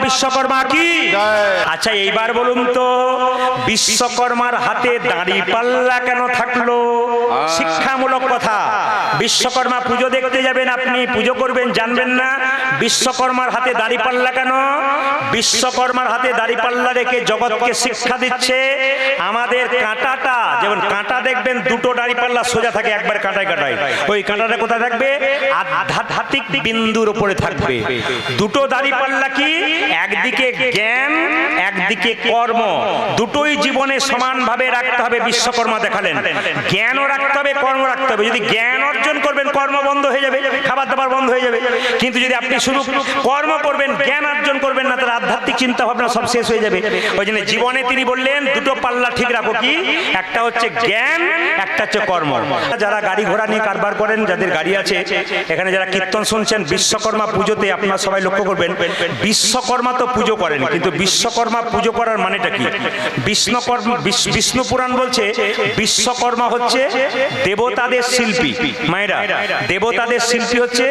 বিশ্বকর্মা কি? আচ্ছা এইবার বলুন তো, বিশ্বকর্মার হাতে দাড়ি পাল্লা কেন থাকলো? শিক্ষামূলক কথা। বিশ্বকর্মা পুজো দেখতে যাবেন, আপনি পুজো করবেন, জানবেন না বিশ্বকর্মার হাতে দাড়ি পাল্লা কেন? বিশ্বকর্মার হাতে দাড়ি পাল্লা রেখে জগৎকে শিক্ষা দিচ্ছে আমাদের কাঁটাটা, যেমন কাঁটা দেখবেন দুটো দাড়ি পাল্লা সোজা থাকে, একবার কাঁটায় কাঁটায়, ওই কাঁটাটা কোথায় থাকবে? আধ্যাত্মিক বিন্দুর উপরে থাকবে। দুটো দাড়ি পাল্লা কি? একদিকে জ্ঞান, একদিকে কর্ম, দুটোই জীবনে সমানভাবে রাখতে হবে। বিশ্বকর্মা দেখালেন জ্ঞানও রাখতে হবে, কর্ম রাখতে হবে। যদি জ্ঞান অর্জন করবেন, কর্ম বন্ধ হয়ে যাবে, খাবার দাবার বন্ধ হয়ে যাবে। কিন্তু যদি আপনি শুধু কর্ম করবেন, জ্ঞান অর্জন করবেন না, তাহলে আধ্যাত্মিক চিন্তা ভাবনা সব শেষ হয়ে যাবে। ওই জন্য জীবনে তিনি বললেন দুটো পাল্লা ঠিক রাখো। কি? একটা হচ্ছে জ্ঞান, একটা হচ্ছে কর্ম। যারা গাড়ি ঘোড়া নিয়ে কারবার করেন, যাদের গাড়ি আছে, এখানে যারা কীর্তন শুনছেন, বিশ্বকর্মা পুজোতে আপনারা সবাই লক্ষ্য করবেন, বিশ্বকর্মা তো পুজো করেন, কিন্তু বিশ্বকর্মা পুজো করার মানেটা কি? বিষ্ণু পুরাণ বলছে বিশ্বকর্মা হচ্ছে দেবতাদের শিল্পী। মায়েরা, দেবতাদের শিল্পী হচ্ছে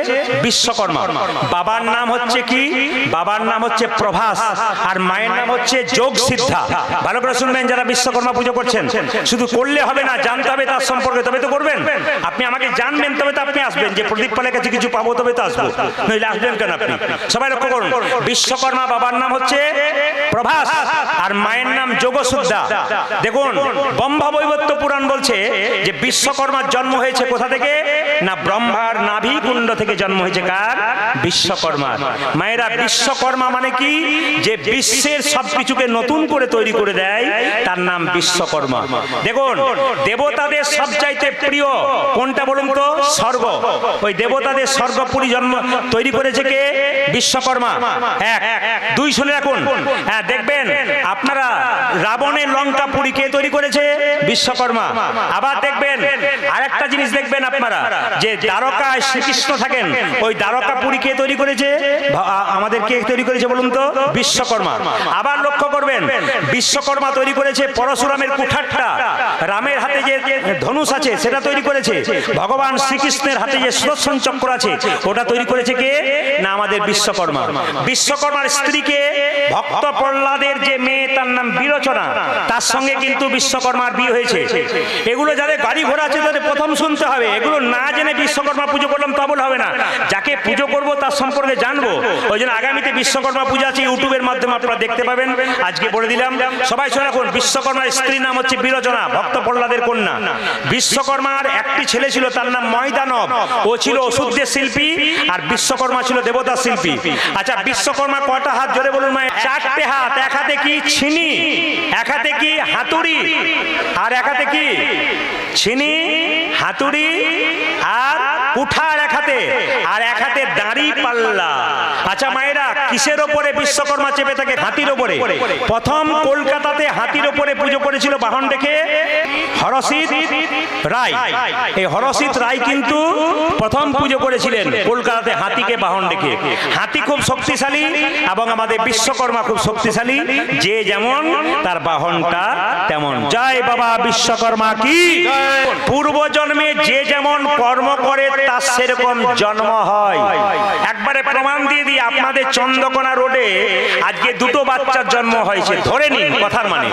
বিশ্বকর্মা। বাবার নাম হচ্ছে কি? বাবার নাম হচ্ছে প্রভাস, আর মায়ের নাম হচ্ছে যোগ সিদ্ধা। ভালো করে শুনবেন যারা বিশ্বকর্মা পুজো করছেন, শুধু করলে হবে না, জানতে হবে তার সম্পর্কে, তবে তো করবেন। আপনি আমাকে জানবেন, তবে তো আপনি আসবেন, যে প্রদীপ পালের কাছে কিছু পাবো তবে তো আসবো, নইলে আসবেন কেন আপনি? সবাই লক্ষ্য করুন, বিশ্বকর্মা বাবার নাম হচ্ছে প্রভাস, আর মায়ের নাম যোগসুদ্ধা। দেখুন ব্রহ্মবৈবর্ত পুরাণ বলছে যে বিশ্বকর্মার জন্ম হয়েছে কোথা থেকে? না, ব্রহ্মার নাভি কুণ্ড থেকে জন্ম হয়েছে। কার? বিশ্বকর্মার। মায়েরা, বিশ্বকর্মা মানে কি? যে বিশ্বের সবকিছুকে নতুন করে তৈরি করে দেয়, তার নাম বিশ্বকর্মা। দেখুন দেবতাদের সবচাইতে প্রিয় কোনটা বলুন তো? স্বর্গ। ওই দেবতাদের স্বর্গপুরী জন্ম তৈরি করেছে কে? বিশ্বকর্মা। এক দুই, শুনে রাখুন। হ্যাঁ, দেখবেন আপনারা রাবণের লঙ্কাপুরী কে তৈরি করেছে? বিশ্বকর্মা। আবার দেখবেন আরেকটা জিনিস দেখবেন আপনারা, যে দ্বারকায় শ্রীকৃষ্ণ থাকেন, ওই দ্বারকাপুরী কে তৈরি করেছে? আমাদের কে তৈরি করেছে বলুন তো? বিশ্বকর্মা। আবার লক্ষ্য করবেন, বিশ্বকর্মা তৈরি করেছে পরশুরামের কুঠারটা, রামের হাতে যে ধনুষ আছে সেটা তৈরি করেছে, ভগবান শ্রীকৃষ্ণের হাতে যে সুদর্শন চক্র আছে ওটা তৈরি করেছে কে? না, আমাদের বিশ্বকর্মা। বিশ্বকর্মার স্ত্রীকে ভক্ত প্রহ্লাদের যে মেয়ে, তার নাম বিরোচনা, তার সঙ্গে কিন্তু বিশ্বকর্মার বিয়ে হয়েছে। এগুলো যাদের গাড়ি ঘোড়া আছে তাদের প্রথম শুনতে হবে। এগুলো না জেনে বিশ্বকর্মা পুজো করলাম তা বলে হবে না। যাকে পুজো করব তার সম্পর্কে জানবো। ওই জন্য আগামীতে বিশ্বকর্মা পূজা আছে, ইউটিউবের মাধ্যমে আপনারা দেখতে পাবেন। আজকে বলে দিলাম, সবাই শুনে রাখুন। বিশ্বকর্মার স্ত্রীর নাম হচ্ছে বিরোচনা, ভক্ত প্রহ্লাদের কন্যা। বিশ্বকর্মার একটি ছেলে ছিল, তার নাম ময়দানব। ও ছিল ওষুধের শিল্পী, আর বিশ্বকর্মা ছিল দেবতার শিল্পী। আচ্ছা, বিশ্বকর্মা কটা হাত? জোরে বলুন। চারটে হাত। এক হাতে কি? ছিনি। এক হাতে কি? হাতুড়ি। আর এক হাতে কি? ছিনি, হাতুড়ি আর কুঠার এক হাতে, আর এক হাতে দাড়ি পাল্লা। আচ্ছা মায়েরা, কিসের ওপরে বিশ্বকর্মা চেপে থাকে? হাতির ওপরে। প্রথম কলকাতাতে হাতির ওপরে পুজো করেছিল বাহন রেখে হরসিত রায়। এই হরসিত রায় কিন্তু প্রথম পুজো করেছিলেন কলকাতাতে হাতিকে বাহন রেখে। হাতি খুব শক্তিশালী এবং আমাদের বিশ্বকর্মা খুব শক্তিশালী। যে যেমন তার বাহনটা তেমন। জয় বাবা বিশ্বকর্মা কি। পূর্ব জন্মে যে যেমন কর্ম করে তার সেরকম জন্ম হয়। একবারে প্রমাণ দিয়ে দিই, আপনাদের চন্দ্রকোনা রোডে আজকে দুটো বাচ্চার জন্ম হয়েছে, ধরে নিন কথার মানে।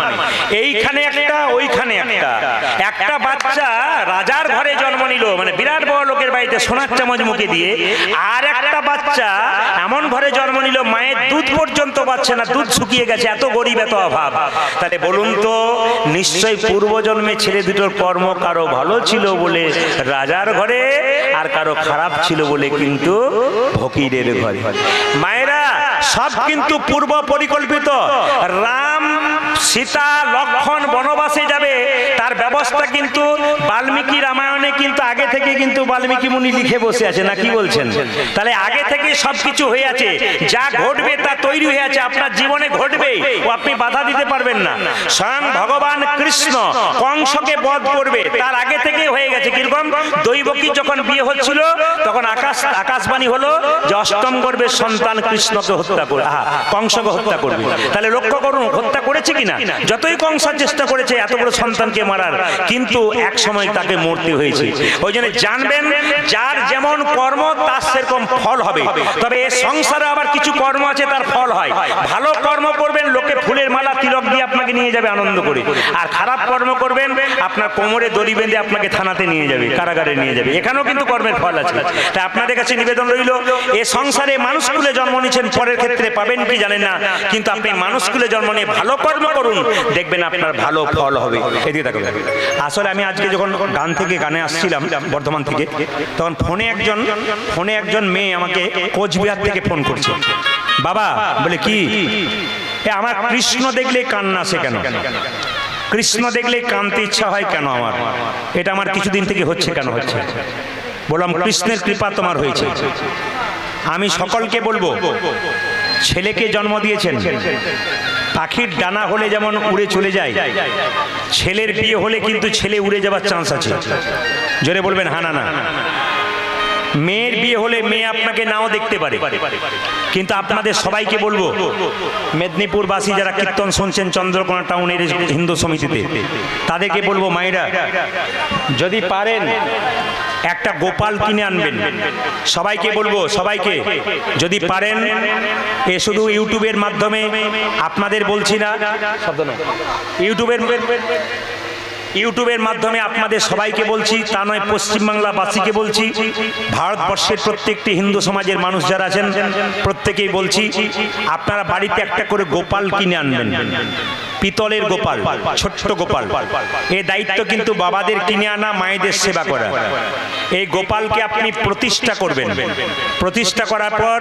এইখানে একটা, ওইখানে একটা। একটা বাচ্চা রাজার ঘরে জন্ম নিল, মানে বিরাট বড় লোকের বাড়িতে সোনার চামচ মুখে দিয়ে। আর একটা বাচ্চা এমন ঘরে জন্ম নিল মায়ের দুধ পর্যন্ত পাচ্ছে না, দুধ শুকিয়ে গেছে, এত গরিব, এত অভাব। তাহলে বলুন তো, নিশ্চয়ই পূর্বজন্মে ছেলে দুটোর কর্ম কারো ভালো ছিল বলে রাজার ঘরে, আর কারো খারাপ ছিল বলে কিন্তু ফকিরের ঘরে। মায়েরা, সব কিন্তু পূর্ব পরিকল্পিত। রাম, সীতা, লক্ষ্মণ বনবাসে যাবে, তার ব্যবস্থা কিন্তু বাল্মীকি রামায়ণে কিন্তু আগে থেকে কিন্তু বাল্মীকি মুনি লিখে বসে আছে, না কি বলছেন? তাহলে আগে থেকে সবকিছু হয়ে আছে, যা ঘটবে তা তৈরি হয়ে আছে, আপনার জীবনে ঘটবে, ও আপনি বাধা দিতে পারবেন না। স্বয়ং ভগবান কৃষ্ণ কংসকে বধ করবে, তার আগে থেকেই হয়ে গেছে। কিরকম? দৈবকী যখন বিয়ে হচ্ছিল তখন আকাশবাণী হলো যে অষ্টম গর্ভের সন্তান কৃষ্ণকে হত্যা করে, কংসকে হত্যা করবে। তাহলে লক্ষ্য করুন, হত্যা করেছে কি? কিনা? যতই কংসার চেষ্টা করেছে এত বড় সন্তানকে মারার, কিন্তু এক সময় তাকে মরতে হয়েছে। ওই জন্য জানবেন, যার যেমন কর্ম তার সেরকম ফল হবে। তবে এ সংসারে আবার কিছু কর্ম আছে তার ফল হয়। ভালো কর্ম করবেন, লোকে ফুলের মালা তিলক দিয়ে আপনাকে নিয়ে যাবে আনন্দ করে। আর খারাপ কর্ম করবেন, আপনার কোমরে দড়ি বেঁধে আপনাকে থানাতে নিয়ে যাবে, কারাগারে নিয়ে যাবে। এখানেও কিন্তু কর্মের ফল আছে। তাই আপনাদের কাছে নিবেদন রইল, এ সংসারে মানুষকুলে জন্ম নিয়েছেন, পরের ক্ষেত্রে পাবেন কি জানেন না, কিন্তু আপনি মানুষকুলে জন্ম নিয়ে ভালো কর্ম করুন, দেখবেন আপনার ভালো ফল হবে। এদিকে দেখুন, আসলে আমি আজকে যখন গানে আসছিলাম বর্ধমান থেকে, তখন ফোনে একজন মেয়ে আমাকে কোচবিহার থেকে ফোন করছে। বাবা বলে কি, আমার কৃষ্ণ দেখলে কান্না আসে কেন? কৃষ্ণ দেখলে কাঁদতে ইচ্ছা হয় কেন আমার? এটা আমার কিছুদিন থেকে হচ্ছে, কেন হচ্ছে? বললাম কৃষ্ণের কৃপা তোমার হয়েছে। আমি সকলকে বলবো, ছেলেকে জন্ম দিয়েছেন, পাখির ডানা হলে যেমন উড়ে চলে যায়, ছেলের বিয়ে হলে কিন্তু ছেলে উড়ে যাওয়ার চান্স আছে। জোরে বলবেন হ্যাঁ না না? মেয়ের বিয়ে হলে মেয়ে আপনাকে নাও দেখতে পারে, কিন্তু আপনাদের সবাইকে বলবো, মেদিনীপুরবাসী যারা কীর্তন শুনছেন চন্দ্রকোনা টাউনের হিন্দু সমিতিতে, তাদেরকে বলবো, মায়েরা যদি পারেন একটা গোপাল কিনে আনবেন। সবাইকে বলবো, সবাইকে যদি পারেন, এ শুধু ইউটিউবের মাধ্যমে আপনাদের বলছি না, ইউটিউবের মাধ্যমে আপনাদের সবাইকে বলছি, তা নয় পশ্চিমবাংলাবাসীকে বলছি, ভারতবর্ষের প্রত্যেকটি হিন্দু সমাজের মানুষ যারা আছেন প্রত্যেকেই বলছি, আপনারা বাড়িতে একটা করে গোপাল কিনে আনবেন। পিতলের গোপাল, ছোট্ট গোপাল। এই দায়িত্ব কিন্তু বাবাদের কিনে আনা, মায়েদের সেবা করা। এই গোপালকে আপনি প্রতিষ্ঠা করবেন। প্রতিষ্ঠা করার পর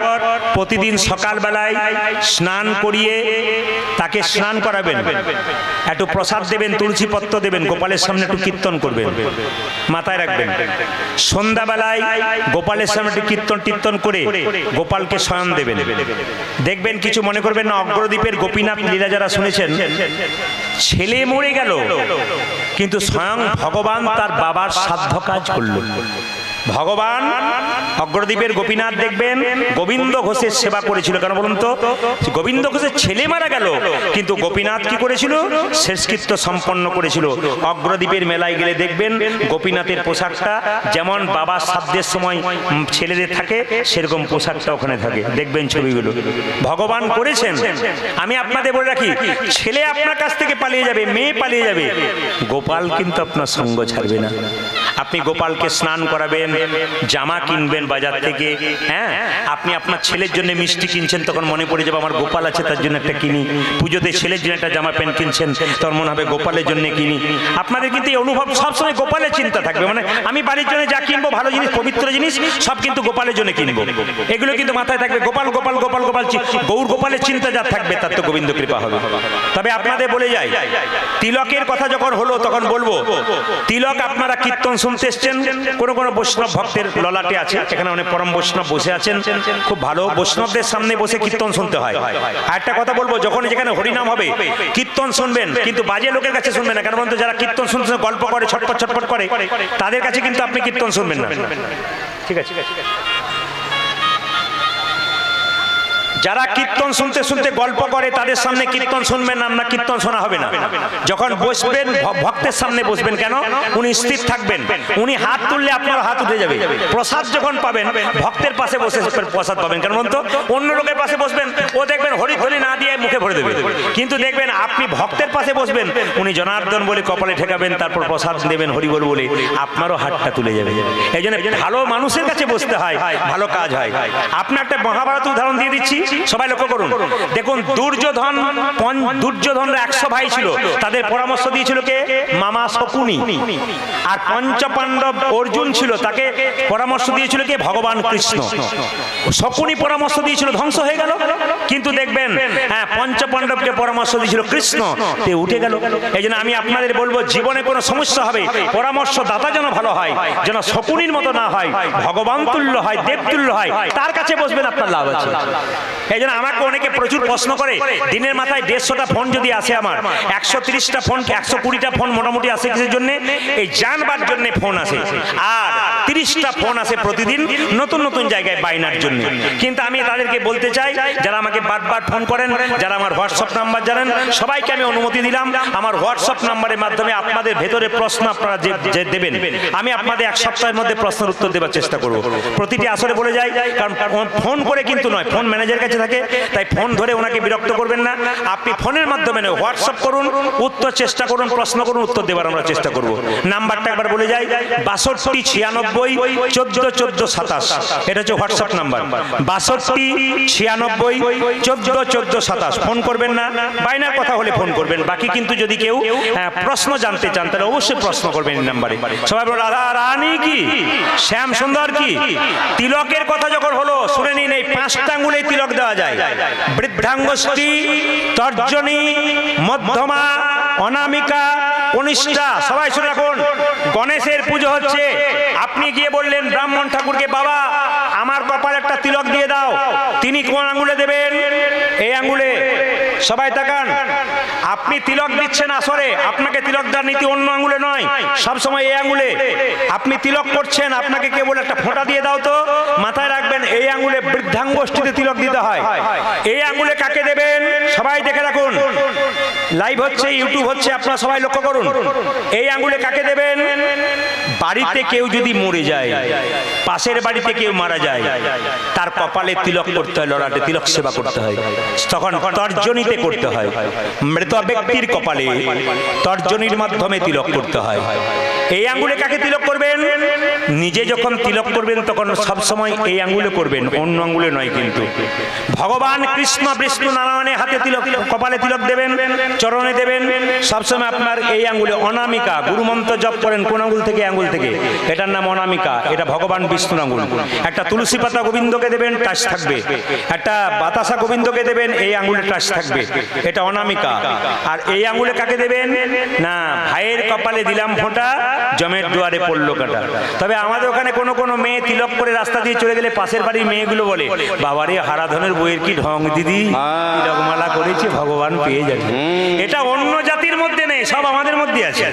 প্রতিদিন সকালবেলায় স্নান করিয়ে তাকে স্নান করাবেন, একটু প্রসাদ দেবেন, তুলসী পত্র দেবেন, গোপালের সামনে একটু কীর্তন করবেন, মাথায় রাখবেন। সন্ধ্যাবেলায় গোপালের সামনে একটু কীর্তন করে গোপালকে শয়ন দেবেন। দেখবেন, কিছু মনে করবেন না, অগ্রদ্বীপের গোপীনাথ লীলা যারা শুনেছেন, ছেলে মরে গেল কিন্তু স্বয়ং ভগবান তার বাবার সাধ্য কাজ করল। ভগবান অগ্রদ্বীপের গোপীনাথ দেখবেন গোবিন্দ ঘোষের সেবা করেছিল। কেন বলুন তো? গোবিন্দ ঘোষের ছেলে মারা গেল, কিন্তু গোপীনাথ কি করেছিল? শেষকৃত্য সম্পন্ন করেছিল। অগ্রদ্বীপের মেলায় গেলে দেখবেন গোপীনাথের পোশাকটা যেমন বাবার শ্রাদ্ধের সময় ছেলেদের থাকে, সেরকম পোশাকটা ওখানে থাকে, দেখবেন ছবিগুলো। ভগবান করেছেন। আমি আপনাদের বলে রাখি, ছেলে আপনার কাছ থেকে পালিয়ে যাবে, মেয়ে পালিয়ে যাবে, গোপাল কিন্তু আপনার সঙ্গ ছাড়বে না। আপনি গোপালকে স্নান করাবেন, জামা কিনবেন বাজার থেকে। হ্যাঁ, আপনি আপনার ছেলের জন্য মিষ্টি কিনছেন, তখন মনে পড়ে যাবে আমার গোপাল আছে, তার জন্য একটা কিনি। পুজোতে ছেলের জন্য একটা জামা প্যান্ট কিনছেন, তখন মনে হবে গোপালের জন্য কিনি। আপনাদের কিন্তু এই অনুভব সবসময় গোপালের চিন্তা থাকবে, মানে আমি বাড়ির জন্য যা কিনবো, ভালো জিনিস, পবিত্র জিনিস, সব কিন্তু গোপালের জন্য কিনবো, এগুলো কিন্তু মাথায় থাকবে। গোপাল গোপাল গোপাল গোপাল, গৌর গোপালের চিন্তা যা থাকবে, তার তো গোবিন্দ কৃপা হবে। তবে আপনাদের বলে যাই, তিলকের কথা যখন হলো তখন বলবো, তিলক আপনারা কীর্তন শুনতে এসছেন, কোনো কোনো বৈষ্ণব ভক্তের ললাটে আছে, এখানে অনেক পরম বৈষ্ণব বসে আছেন, খুব ভালো। বৈষ্ণবদের সামনে বসে কীর্তন শুনতে হয়। আর একটা কথা বলবো, যখন যেখানে হরিনাম হবে কীর্তন শুনবেন, কিন্তু বাজে লোকের কাছে শুনবেন না। কারণ বলতো, যারা কীর্তন শুনতে গল্প করে, ছটপট ছটপট করে, তাদের কাছে কিন্তু আপনি কীর্তন শুনবেন না। ঠিক আছে? যারা কীর্তন শুনতে শুনতে গল্প করে, তাদের সামনে কীর্তন শুনবেন না, আপনার কীর্তন শোনা হবে না। যখন বসবেন, ভক্তের সামনে বসবেন, কেন? উনি স্থির থাকবেন, উনি হাত তুললে আপনার হাত উঠে যাবে। প্রসাদ যখন পাবেন, ভক্তের পাশে বসে প্রসাদ পাবেন। কেন বলতো? অন্য লোকের পাশে বসবেন, ও দেখবেন হরি হরি না দিয়ে মুখে ভরে দেবে, কিন্তু দেখবেন আপনি ভক্তের পাশে বসবেন, উনি জনার্দন বলে কপালে ঠেকাবেন, তারপর প্রসাদ দেবেন হরি বল বলে, আপনারও হাতটা তুলে যাবে। এই জন্য ভালো মানুষের কাছে বসতে হয়, ভালো কাজ হয়। আপনি একটা মহাভারত উদাহরণ দিয়ে দিচ্ছি, সবাই লক্ষ্য করুন। দেখুন, দুর্যোধনরা 100 ভাই ছিল, তাদের পরামর্শ দিয়েছিল কে? মামা শকুনি। আর পঞ্চপাণ্ডব অর্জুন ছিল, তাকে পরামর্শ দিয়েছিল কে? ভগবান কৃষ্ণ। শকুনি পরামর্শ দিয়েছিল, ধ্বংস হয়ে গেল। কিন্তু দেখবেন, হ্যাঁ, পঞ্চপাণ্ডবকে পরামর্শ দিয়েছিল কৃষ্ণ, তে উঠে গেল। এই জন্য আমি আপনাদের বলবো, জীবনে কোনো সমস্যা হবে, পরামর্শ দাতা যেন ভালো হয়, যেন শকুনির মতো না হয়, ভগবান তুল্য হয়, দেব তুল্য হয়, তার কাছে বসবেন, আপনার লাভ আছে। এই জন্য আমাকে অনেকে প্রচুর প্রশ্ন করে, দিনের মাথায় 150টা ফোন যদি আসে, আমার 130টা ফোন, 120টা ফোন মোটামুটি আসে কিসের জন্য? এই জানবার জন্য ফোন আসে। আর 30টা ফোন আসে প্রতিদিন নতুন নতুন জায়গায় বাইনার জন্য। কিন্তু আমি তাদেরকে বলতে চাই, যারা আমাকে বারবার ফোন করেন, যারা আমার হোয়াটসঅ্যাপ নাম্বার জানেন সবাইকে আমি অনুমতি দিলাম আমার হোয়াটসঅ্যাপ নাম্বারের মাধ্যমে আপনাদের ভেতরে প্রশ্ন আপনারা যে দেবেন, আমি আপনাদের এক সপ্তাহের মধ্যে প্রশ্নের উত্তর দেওয়ার চেষ্টা করব। প্রতিটি আসরে বলে যাই, কারণ ফোন করে কিন্তু নয়, ফোন ম্যানেজারের কাছে থাকে, তাই ফোন ধরে ওনাকে বিরক্ত করবেন না। আপনি ফোনের মাধ্যমে নয়, হোয়াটসঅ্যাপ করুন, উত্তর চেষ্টা করুন, প্রশ্ন করুন, উত্তর দেওয়ার আমরা চেষ্টা করব। নাম্বারটা একবার বলে যাই, 62 96 14 14 27, এটা হচ্ছে হোয়াটসঅ্যাপ নাম্বার। 62 96 14 14 27 ফোন করবেন না, বাইনার কথা হলে ফোন করবেন। বাকি কিন্তু যদি কেউ প্রশ্ন জানতে চান তাহলে অবশ্যই প্রশ্ন করবেন এই নাম্বারে। সবাই বলো রাধা রানী কি, শ্যাম সুন্দর কি। তিলকের কথা যখন হলো শুনে নিন, এই 5টা আঙ্গুলে তিলক দেওয়া যায়, বৃদ্ধাঙ্গুষ্ঠী, তর্জনী, মধ্যমা, অনামিকা, কনিষ্ঠা। সবাই শুনে রাখুন, গণেশের পুজো হচ্ছে, আপনি গিয়ে বললেন ব্রাহ্মণ ঠাকুরকে, বাবা আমার কপালে একটা তিলক দিয়ে দাও, তিনি কোন আঙ্গুলে দেবেন? এই আঙ্গুলে। সবাই তাকান, আপনি তিলক দিচ্ছেন আসরে, আপনাকে তিলক দেওয়ার নীতি অন্য আঙ্গুলে নয়, সবসময় এই আঙ্গুলে। আপনি তিলক করছেন, আপনাকে কে বলে একটা ফোঁটা দিয়ে দাও, তো মাথায় রাখবেন এই আঙ্গুলে বৃদ্ধাঙ্গুষ্ঠীতে তিলক দিতে হয়। এই আঙ্গুলে কাকে দেবেন? সবাই দেখে রাখুন, লাইভ হচ্ছে, ইউটিউব হচ্ছে, আপনারা সবাই লক্ষ্য করুন। এই আঙ্গুলে কাকে দেবেন? বাড়িতে কেউ যদি মরে যায়, পাশের বাড়িতে কেউ মারা যায়, তার কপালে তিলক করতে হয়, ললাটে তিলক সেবা করতে হয়, তখন তর্জনীতে করতে হয়। মৃত ব্যক্তির কপালে তর্জনীর মাধ্যমে তিলক করতে হয়। এই আঙ্গুলে কাকে তিলক করবেন? নিজে যখন তিলক করবেন তখন সবসময় এই আঙ্গুলে করবেন, অন্য আঙ্গুলে নয়। কিন্তু ভগবান কৃষ্ণ বিষ্ণু নারায়ণের হাতে তিলক, কপালে তিলক দেবেন, চরণে দেবেন, সবসময় আপনার এই আঙ্গুলে। অনামিকা, গুরুমন্ত্র জপ করেন কোন আঙ্গুল থেকে? আঙ্গুল থেকে, এটার নাম অনামিকা, এটা ভগবান বিষ্ণুর আঙ্গুল। একটা তুলসী পাতা গোবিন্দকে দেবেন, টাচ থাকবে। একটা বাতাসা গোবিন্দকে দেবেন, এই আঙ্গুলে টাচ থাকবে, এটা অনামিকা। আর এই আঙ্গুলে কাকে দেবেন? না, ভাইয়ের কপালে দিলাম ফোঁটা, জমের দুয়ারে পড়লো কাটা। তবে আমাদের ওখানে কোনো মেয়ে তিলক করে রাস্তা দিয়ে চলে গেলে পাশের বাড়ির মেয়েগুলো বলে, বাবারে হারাধনের বইয়ের কি ঢং দিদি, তিলকমালা করেছে, ভগবান পেয়ে যাবে। এটা অন্য জাতির মধ্যে নেই, সব আমাদের মধ্যে আছে।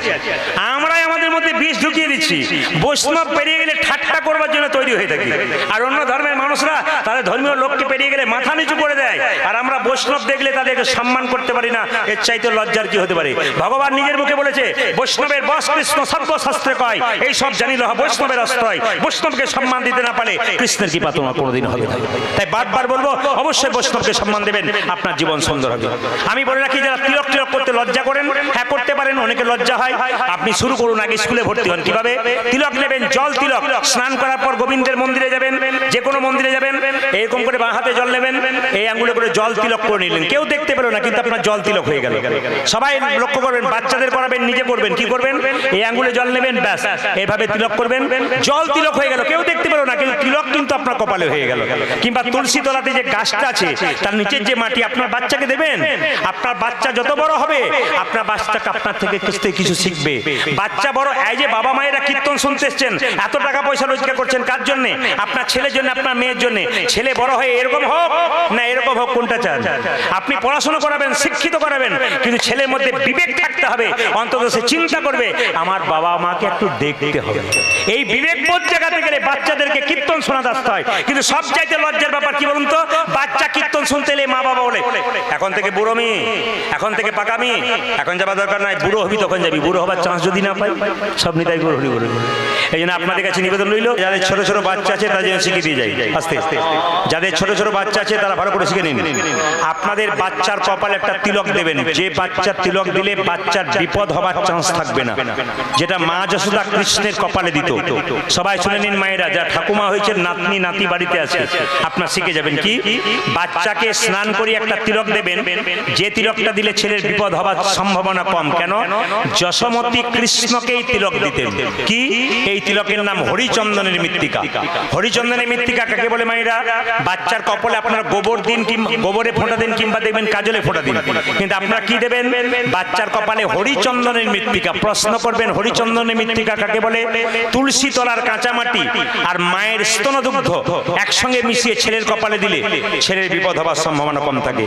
আমরাই আমাদের মধ্যে বিষ ঢুকিয়ে দিচ্ছি। বৈষ্ণব পেরিয়ে গেলে ঠাট্টা করবার জন্য তৈরি হয়ে থাকি, আর অন্য ধর্মের মানুষরা তাদের ধর্মীয় লোককে পেরিয়ে গেলে মাথা নিচু করে দেয়, আর আমরা বৈষ্ণব দেখলে তাদেরকে সম্মান করতে পারি না। এর চাইতে লজ্জার কি হতে পারে? ভগবান নিজের মুখে বলেছে, বৈষ্ণবের বস কৃষ্ণ সর্বশাস্ত্রে কয়, এই সব জানিল বৈষ্ণবের অস্ত্রয়। বৈষ্ণবকে সম্মান দিতে না পারে কৃষ্ণের কৃপা তোমার কোনোদিন হবে না। তাই বারবার বলবো, অবশ্যই বৈষ্ণবকে সম্মান দেবেন, আপনার জীবন সুন্দর হবে। আমি বলে রাখি, যারা তিলক করতে লজ্জা করেন, হ্যাঁ করতে পারেন, অনেকে লজ্জা হয়, আপনি শুরু করুন। আগে স্কুলে ভর্তি হন। কিভাবে তিলক নেবেন? জল তিলক। স্নান করার পর গোবিন্দের মন্দিরে যাবেন, যে কোনো মন্দিরে যাবেন, এরকম করে বাঁ হাতে জল নেবেন, এই আঙ্গুলে করে জল তিলক করে নিলেন। কেউ দেখতে পেল না, কিন্তু আপনার জল তিলক হয়ে গেল। সবাই লক্ষ্য করবেন, বাচ্চাদের করাবেন, নিজে করবেন। কি করবেন? এই আঙ্গুলে জল নেবেন, ব্যাস এইভাবে তিলক করবেন, জল তিলক হয়ে গেল। কেউ দেখতে পেল না, কিন্তু তিলক কিন্তু আপনার কপালে হয়ে গেল। কিংবা তুলসী তলাতে যে গাছটা আছে, তার নিচের যে মাটি, আপনার বাচ্চাকে দেবেন। আপনার বাচ্চা যত বড় হবে, আপনার বাচ্চাকে আপনার থেকে কিছু শিখবে। বাচ্চা বড়, এই যে বাবা মায়েরা কীর্তন শুনতে এসছেন, এত টাকা পয়সা রোজগার করছেন, কার জন্য? আপনার ছেলের জন্য, আপনার মেয়ের জন্য। ছেলে বড় হয়ে এরকম হোক না এরকম হোক, কোনটা চান? আপনি পড়াশোনা করাবেন, শিক্ষিত করাবেন, কিন্তু ছেলের মধ্যে বিবেক থাকতে হবে। অন্তত সে চিন্তা করবে, আমার বাবা মাকে একটু দেখতে হবে। এই বিবেকবোধ জায়গাতে গেলে বাচ্চাদেরকে কীর্তন শোনাতে আসতে হয়। কিন্তু সব চাইতে লজ্জার ব্যাপার কি বলুন তো? বাচ্চা কীর্তন শুনতে এলে মা বাবা বলে, এখন থেকে বুড়োমি, এখন থেকে পাকামি, এখন যাবার দরকার নাই, বুড়ো হবি তখন যাবি। বুড়ো হবার চান্স যদি না পাই, সব নিতাই করে হরি বলে। এই জন্য আপনাদের কাছে নিবেদন রইল, যাদের ছোট ছোট বাচ্চা আছে তাদের জন্য শিখিয়ে দিয়ে যাই আস্তে আস্তে। যাদের ছোট ছোট বাচ্চা আছে তারা ভালো করে শিখে নিন। আপনাদের বাচ্চার কপালে একটা তিলক দেবেন, যে বাচ্চার তিলক দিলে বাচ্চার বিপদ হবার চান্স থাকবে না, যেটা মা যশোদা কৃষ্ণের কপালে দিত। সবাই শুনে নিন, মায়েরা, যা ঠাকুমা হয়েছে, নাতনি নাতি বাড়িতে আছে, আপনার শিখে যাবেন। কি? বাচ্চাকে স্নান করিয়ে একটা তিলক দেবেন, যে তিলকটা দিলে ছেলের বিপদ হবার সম্ভাবনা কম। কেন? যশোমতী কৃষ্ণকেই তিলক দিতেন। কি? এই তিলকের নাম হরিচন্দনের মৃত্তিকা। হরিচন্দনের মৃত্তিকা কাকে বলে মায়েরা? বাচ্চার কপালে আপনার গোবর দিন, গোবরে ফোঁটা দিন, কিংবা দেবেন কাজলে ফোঁটা দিন, কিন্তু আপনারা কি দেবেন? বাচ্চার কপালে হরিচন্দনের মৃত্তিকা। প্রশ্ন করবেন, হরিচন্দনের মৃত্তিকা কাকে বলে? তুলসী তলার কাঁচা মাটি আর মায়ের স্তনদুগ্ধ একসঙ্গে মিশিয়ে ছেলের কপালে দিলে ছেলের বিপদ হবার সম্ভাবনা কম থাকে।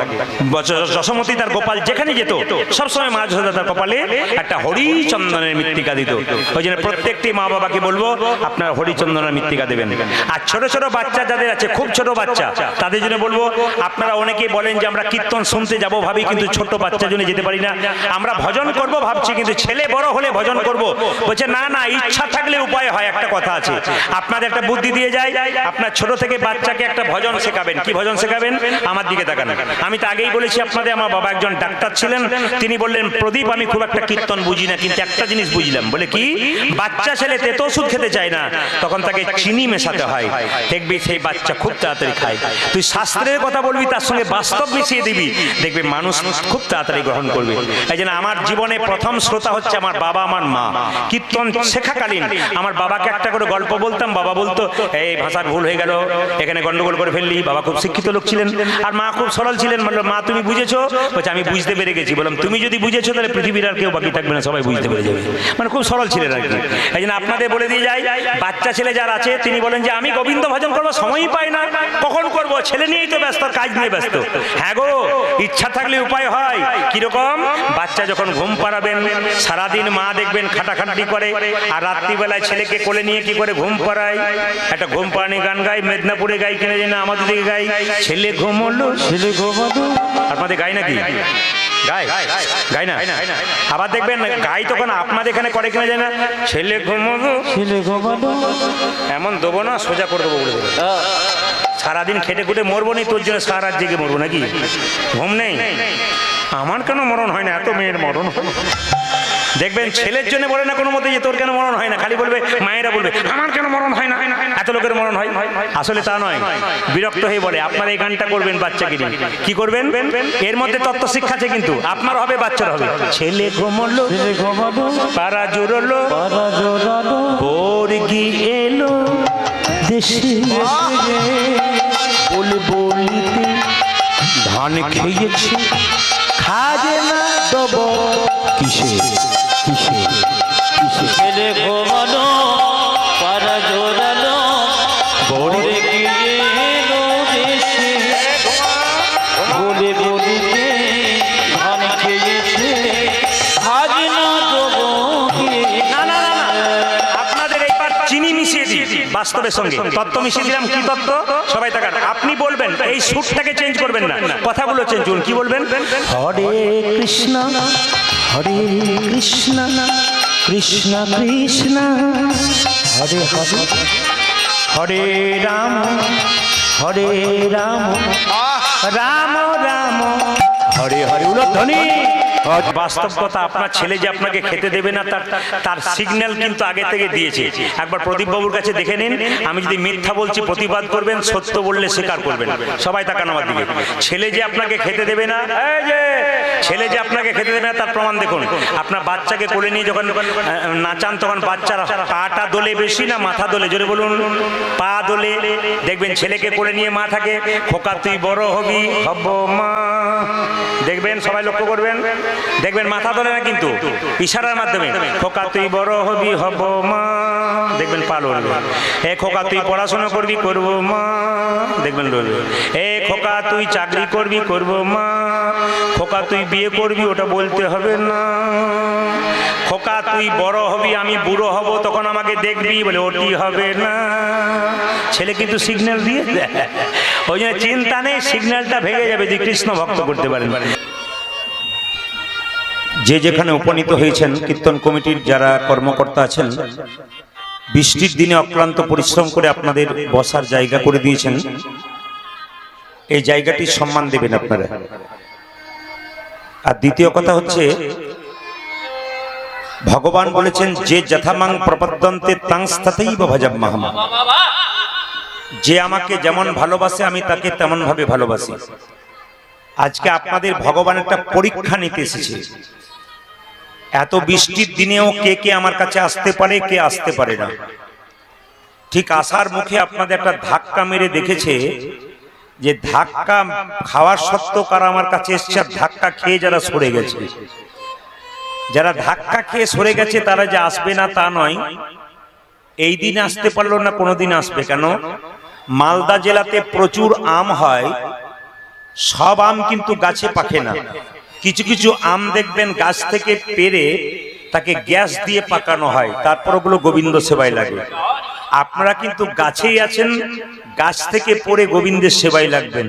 যশোমতী তার গোপাল যেখানে যেত, সবসময় মা যশোদা তার কপালে একটা হরিচন্দনের মৃত্তিকা দিত। ওই জন্য প্রত্যেকটি মা বাবাকে বলবো, আপনারা হরিচন্দনের মৃত্তিকা দেবেন। আর ছোট ছোট বাচ্চা যাদের আছে, খুব ছোট বাচ্চা, তাদের জন্য বলবো, আপনারা অনেকেই বলেন বলেন যে আমরা কীর্তন শুনতে যাব ভাবি, কিন্তু ছোট বাচ্চার জন্য যেতে পারি না। আমরা ভজন করব ভাবছি, কিন্তু ছেলে বড় হলে ভজন করব। বলছে না না, ইচ্ছা থাকলে উপায় হয়। একটা কথা আছে, আপনাদের একটা বুদ্ধি দিয়ে যায়, আপনার ছোট থেকে বাচ্চাকে একটা ভজন শেখাবেন। কি ভজন শেখাবেন? আমার দিকে তাকান। আমি তো আগেই বলেছি আপনাদের, আমার বাবা একজন ডাক্তার ছিলেন। তিনি বললেন, প্রদীপ আমি খুব একটা কীর্তন বুঝি না, কিন্তু একটা জিনিস বুঝলাম। বলে কি? বাচ্চা ছেলে তেতো ওষুধ খেতে চায় না, তখন তাকে চিনি মেশাতে হয়, দেখবি সেই বাচ্চা খুব তাড়াতাড়ি খায়। তুই শাস্ত্রের কথা বলবি, তার সঙ্গে বাস্তব মিশিয়ে দিবি, দেখবি মানুষ খুব তাড়াতাড়ি গ্রহণ করবে। এই জন্য আমার জীবনে প্রথম শ্রোতা হচ্ছে আমার বাবা, আমার মা। কীর্তন শেখাকালীন আমার বাবাকে একটা করে গল্প বলতাম, বাবা বলতো এই ভাষার ভুল হয়ে গেল, এখানে গন্ডগোল করে ফেললি। বাবা খুব শিক্ষিত লোক ছিলেন, আর মা খুব সরল ছিলেন। বললো, মা তুমি বুঝেছো? বলছে আমি বুঝতে পেরে গেছি। বললাম তুমি যদি বুঝেছো তাহলে পৃথিবীর আর কেউ বাকি থাকবে না, সবাই বুঝতে পেরে যাবে। মানে খুব সরল ছিলেন আর কি। এই জন্য আপনাদের বলে দিয়ে যাই, বাচ্চা ছেলে যারা আছে তিনি বলেন যে আমি গোবিন্দ ভজন করবো, সময়ই পাই না, কখন করব? ছেলে নিয়েই তো ব্যস্ত, কাজ নিয়ে ব্যস্ত। হ্যাঁ গো, ইচ্ছা থাকলে উপায় হয়। কিরকম? বাচ্চা যখন ঘুম পাড়াবেন, সারাদিন মা দেখবেন খাটাখাটি করে, আর রাত্রিবেলায় ছেলেকে কোলে নিয়ে কি করে ঘুম পাড়ায়। একটা ঘুম পাড়ানি গান গাই, মেদিনীপুরে গাই, কিনে না আমাদের দিকে গাই, ছেলে ঘুমলো ছেলে ঘুমালো। আপনাদের গাই নাকি? গাই গাই না? আবার দেখবেন গাই তখন আপনাদের এখানে করে কিনা যায় না, ছেলে ঘুমালো ছেলে ঘুমালো। এমন দেবো না, সোজা করে দেবো বলে দেবো। সারাদিন খেটে খুটে মরবো নি, তোর জন্য সারা রাত জেগে মরবো নাকি? ঘুম নেই? আমার কেন মরণ হয় না, এত মেয়ের মরণ। দেখবেন ছেলের জন্য বলে না কোনো মতে যে তোর কেন মরণ হয় না, খালি বলবে, মায়েরা বলবে আমার কেন মরণ হয় না, এত লোকের মরণ হয়। আসলে তা নয়, বিরক্ত হয়ে বলে। আপনারা এই গানটা করবেন বাচ্চাকে নিয়ে। কি করবেন? এর মধ্যে তত্ত্ব শিক্ষা আছে, কিন্তু আপনার হবে, বাচ্চার হবে। ছেলে ঘুমলো পাড়া জোড়লো, বর্গি এলো দেশে, বলে বলিতে ধান খেয়েছে, খাজে না দেব কিসে কিসে কিসে। ছেলে ঘুমালো পাড়া জোড়ালো, বর্গি এলো দেশে, বলে বলিতে ধান খেয়েছে, খাজে না দেব। না না না না, আপনাদের এইবার চিনি মিশিয়ে দিই বাস্তবের সঙ্গে, তত্ত্ব মিশিয়ে দিলাম। কি তত্ত্ব? সবাই তাকান। আপনি বলবেন, এই সুরটাকে চেঞ্জ করবেন না, কথাগুলো চেঞ্জ করুন। কি বলবেন? হরে কৃষ্ণ হরে কৃষ্ণ কৃষ্ণ কৃষ্ণ হরে হরে, হরে রাম হরে রাম রাম রাম হরে হরে। উলধ্বনি। বাস্তব কথা, আপনার ছেলে যে আপনাকে খেতে দেবে না, তার সিগন্যাল কিন্তু আগে থেকে দিয়েছে। একবার প্রদীপ বাবুর কাছে দেখে নিন। আমি যদি মিথ্যা বলছি প্রতিবাদ করবেন, সত্য বললে স্বীকার করবেন। সবাই তাকান আমার দিকে। ছেলে যে আপনাকে খেতে দেবে না, এই যে ছেলে যে আপনাকে খেতে দেবে না, তার প্রমাণ দেখুন। আপনার বাচ্চাকে কোলে নিয়ে যখন নাচান, তখন বাচ্চারা পাটা দোলে বেশি না মাথা দোলে? জোরে বলুন। পা দোলে। দেখবেন ছেলেকে কোলে নিয়ে মা থাকে, খোকা তুই বড় হবি, হব মা। দেখবেন, সবাই লক্ষ্য করবেন, দেখবেন মাথা ধরে না, কিন্তু ইশারার মাধ্যমে, খোকা তুই বড় হবি, হব মা। দেখবেন পা লড়বে। এ খোকা তুই পড়াশোনা করবি, করব মা। দেখবেন লড়বে। এ খোকা তুই চাকরি করবি, করব মা। খোকা তুই বিয়ে করবি, ওটা বলতে হবে না। খোকা তুই বড় হবি, আমি বুড়ো হব, তখন আমাকে দেখবি, বলে ওটি হবে না। ছেলে কিন্তু সিগন্যাল দিয়ে দেয়। ওই জন্য চিন্তা নেই, সিগন্যালটা ভেঙে যাবে যদি কৃষ্ণ ভক্ত করতে পারেন। যে যেখানে উপনীত হয়েছেন, কীর্তন কমিটির যারা কর্মকর্তা আছেন, বৃষ্টির দিনে অক্লান্ত পরিশ্রম করে আপনাদের বসার জায়গা করে দিয়েছেন। এই জায়গাটির সম্মান দেবেন আপনারা। আর দ্বিতীয় কথা হচ্ছে, ভগবান বলেছেন যে যথামাং প্রপদ্যন্তে তাংস্তাতেইব ভজাম্যহম। যে আমাকে যেমন ভালোবাসে আমি তাকে তেমন ভাবে ভালোবাসি। আজকে আপনাদের ভগবান একটা পরীক্ষা নিতে এসেছে। এত বৃষ্টির দিনেও কে কে আমার কাছে আসতে পারে, কে আসতে পারে না। ঠিক আসার মুখে আপনাদের একটা ধাক্কা মেরে দেখেছে, যে ধাক্কা খাওয়ার সত্ত্বেও কারা আমার কাছে এসছে, আর ধাক্কা খেয়ে যারা সরে গেছে। যারা ধাক্কা খেয়ে সরে গেছে তারা যে আসবে না তা নয়। এই দিন আসতে পারলো না, কোনোদিন আসবে কেন? মালদা জেলাতে প্রচুর আম হয়, সব আম কিন্তু গাছে পাকে না। কিছু কিছু আম দেখবেন গাছ থেকে পেরে তাকে গ্যাস দিয়ে পাকানো হয়, তারপর ওগুলো গোবিন্দ সেবায় লাগে। আপনারা কিন্তু গাছেই আছেন, গাছ থেকে পড়ে গোবিন্দের সেবায় লাগবেন।